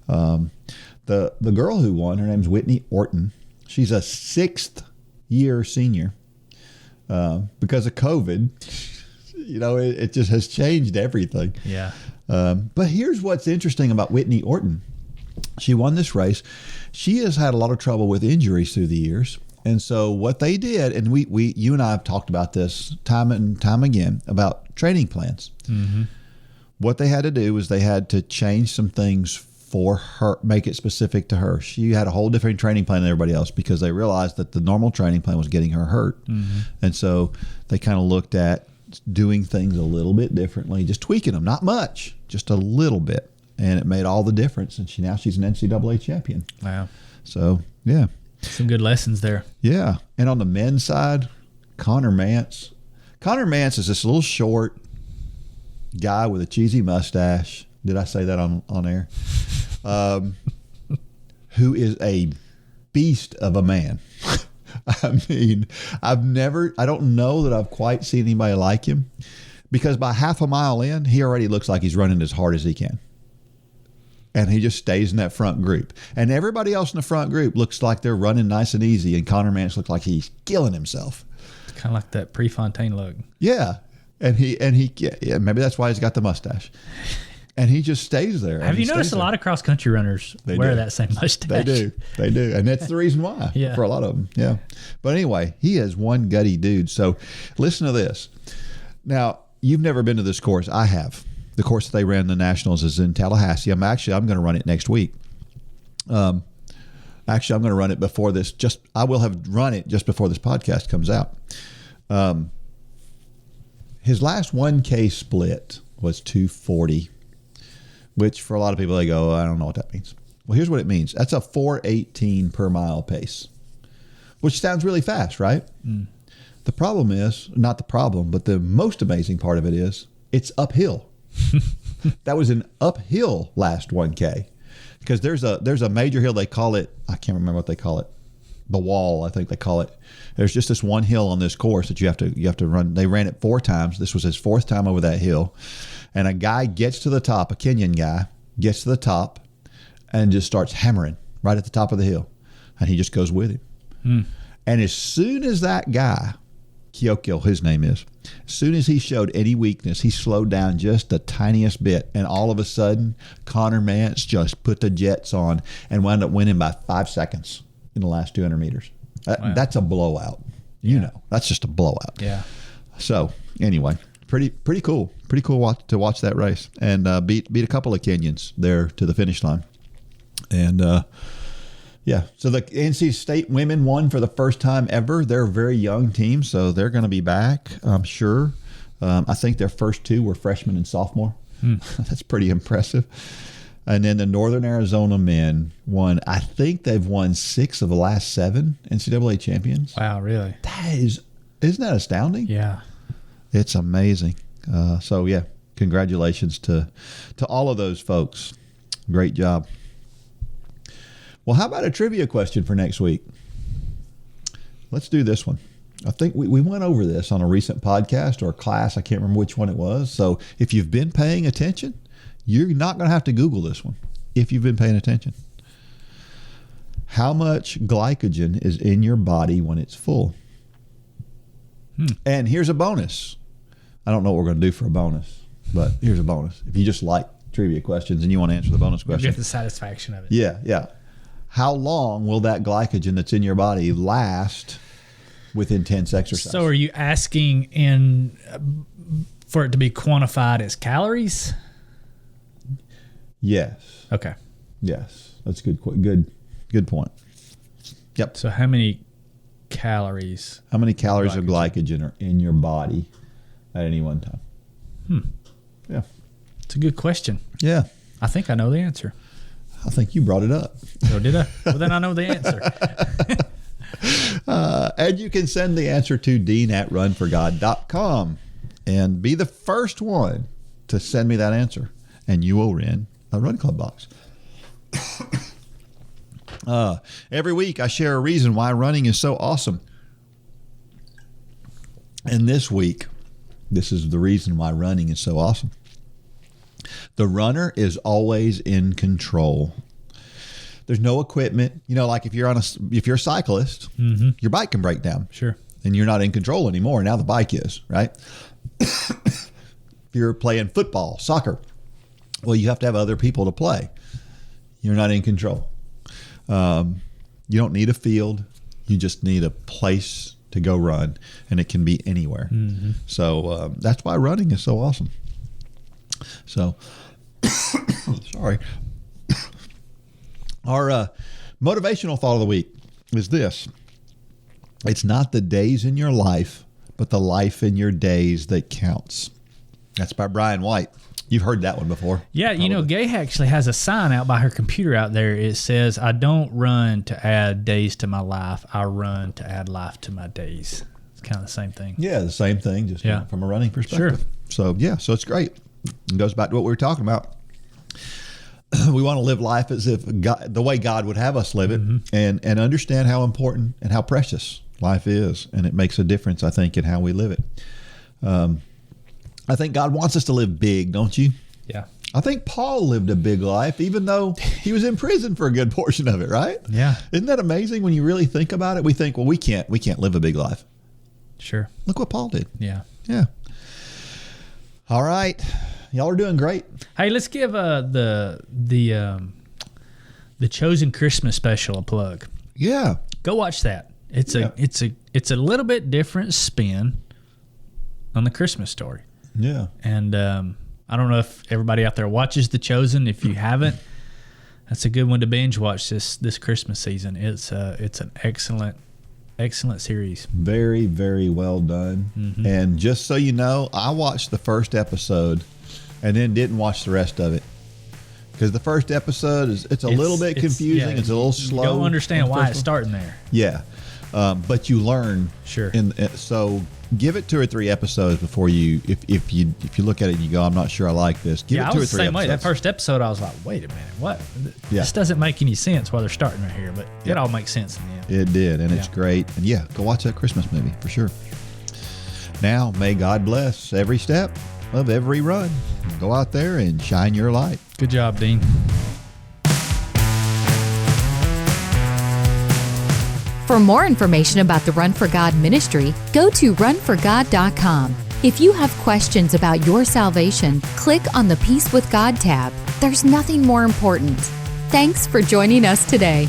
the girl who won, her name's Whitney Orton. She's a 6th year senior. Because of COVID, it just has changed everything. Yeah. But here's what's interesting about Whitney Orton. She won this race. She has had a lot of trouble with injuries through the years. And so what they did, and you and I have talked about this time and time again about training plans. Mm-hmm. What they had to do was they had to change some things for her, make it specific to her. She had a whole different training plan than everybody else because they realized that the normal training plan was getting her hurt. Mm-hmm. And so they kind of looked at doing things a little bit differently, just tweaking them, not much, just a little bit. And it made all the difference. And she's an NCAA champion. Wow. So, yeah. Some good lessons there. Yeah. And on the men's side, Connor Mance. Connor Mance is this little short guy with a cheesy mustache. Did I say that on air? Who is a beast of a man. I mean, I don't know that I've quite seen anybody like him, because by half a mile in, he already looks like he's running as hard as he can. And he just stays in that front group. And everybody else in the front group looks like they're running nice and easy. And Connor Mance looks like he's killing himself. It's kind of like that Prefontaine look. Yeah. And he maybe that's why he's got the mustache. And he just stays there. Have you noticed a lot of cross country runners wear that same mustache? They do. And that's the reason why for a lot of them. Yeah. But anyway, he is one gutty dude. So listen to this. Now, you've never been to this course. I have. The course that they ran the Nationals is in Tallahassee. I'm going to run it next week. I'm going to run it before this. I will have run it just before this podcast comes out. His last 1K split was 2:40, which for a lot of people, they go, I don't know what that means. Well, here's what it means. That's a 4:18 per mile pace, which sounds really fast, right? Mm. The problem is, not the problem, but the most amazing part of it is it's uphill. That was an uphill last 1K, because there's a major hill. They call it, I can't remember what they call it, the wall, I think they call it. There's just this one hill on this course that you have to run. They ran it 4 times. This was his 4th time over that hill, and a guy gets to the top, a Kenyan guy gets to the top and just starts hammering right at the top of the hill, and he just goes with him. Mm. And as soon as that guy, Kyokyo, his name is, as soon as he showed any weakness, he slowed down just the tiniest bit, and all of a sudden, Connor Mance just put the jets on and wound up winning by 5 seconds in the last 200 meters. Wow. That's a blowout. You know, that's just a blowout. Yeah. So anyway, pretty cool. Pretty cool to watch that race, and beat a couple of Kenyans there to the finish line. And yeah, so the NC State women won for the first time ever. They're a very young team, so they're going to be back, I'm sure. I think their first 2 were freshman and sophomore. That's pretty impressive. And then the Northern Arizona men won. I think they've won 6 of the last 7 NCAA champions. Wow, really? Isn't that astounding? Yeah. It's amazing. So, yeah, congratulations to all of those folks. Great job. Well, how about a trivia question for next week? Let's do this one. I think we went over this on a recent podcast or class. I can't remember which one it was. So if you've been paying attention, you're not going to have to Google this one if you've been paying attention. How much glycogen is in your body when it's full? And here's a bonus. I don't know what we're going to do for a bonus, but here's a bonus. If you just like trivia questions and you want to answer the bonus question. You get the satisfaction of it. Yeah. How long will that glycogen that's in your body last with intense exercise. So are you asking for it to be quantified as calories? Yes. Okay. Yes. That's good point. Yep. So how many calories? How many calories of glycogen are in your body at any one time? Yeah. It's a good question. Yeah. I think I know the answer. I think you brought it up. Oh, did I? Well, then I know the answer. And you can send the answer to dean@runforgod.com and be the first one to send me that answer, and you will win a Run Club box. Every week I share a reason why running is so awesome. And this week, this is the reason why running is so awesome. The runner is always in control. There's no equipment. You know, like if you're a cyclist, your bike can break down. Sure. And you're not in control anymore. Now the bike is, right? If you're playing football, soccer, well, you have to have other people to play. You're not in control. You don't need a field. You just need a place to go run, and it can be anywhere. So that's why running is so awesome. So, sorry. Our motivational thought of the week is this: it's not the days in your life, but the life in your days that counts. That's by Brian White. You've heard that one before. Yeah, probably. You know, Gay actually has a sign out by her computer out there. It says, "I don't run to add days to my life. I run to add life to my days." It's kind of the same thing. Yeah, the same thing, just from a running perspective. Sure. So it's great. It goes back to what we were talking about. We want to live life as if God, the way God would have us live it, and understand how important and how precious life is. And it makes a difference, I think, in how we live it. I think God wants us to live big, don't you? Yeah. I think Paul lived a big life, even though he was in prison for a good portion of it, right? Yeah. Isn't that amazing when you really think about it? We think, well, we can't live a big life. Sure. Look what Paul did. Yeah. Yeah. All right. Y'all are doing great. Hey, let's give the Chosen Christmas special a plug. Yeah. Go watch that. It's a little bit different spin on the Christmas story. Yeah. And I don't know if everybody out there watches The Chosen. If you haven't, that's a good one to binge watch this Christmas season. It's an excellent series. Very, very well done. And just so you know, I watched the first episode and then didn't watch the rest of it, because the first episode it's a little bit confusing. It's a little slow. You don't understand why it's starting there. Yeah. But you learn. Sure. So give it 2 or 3 episodes before you, if you look at it and you go, I'm not sure I like this. Give it 2 or 3 episodes. Same way. That first episode, I was like, wait a minute, what? Yeah. This doesn't make any sense while they're starting right here, but it all makes sense in the end. It did, and it's great. And go watch that Christmas movie for sure. Now, may God bless every step of every run. Go out there and shine your light. Good job, Dean. For more information about the Run for God ministry, go to runforgod.com. If you have questions about your salvation, click on the Peace with God tab. There's nothing more important. Thanks for joining us today.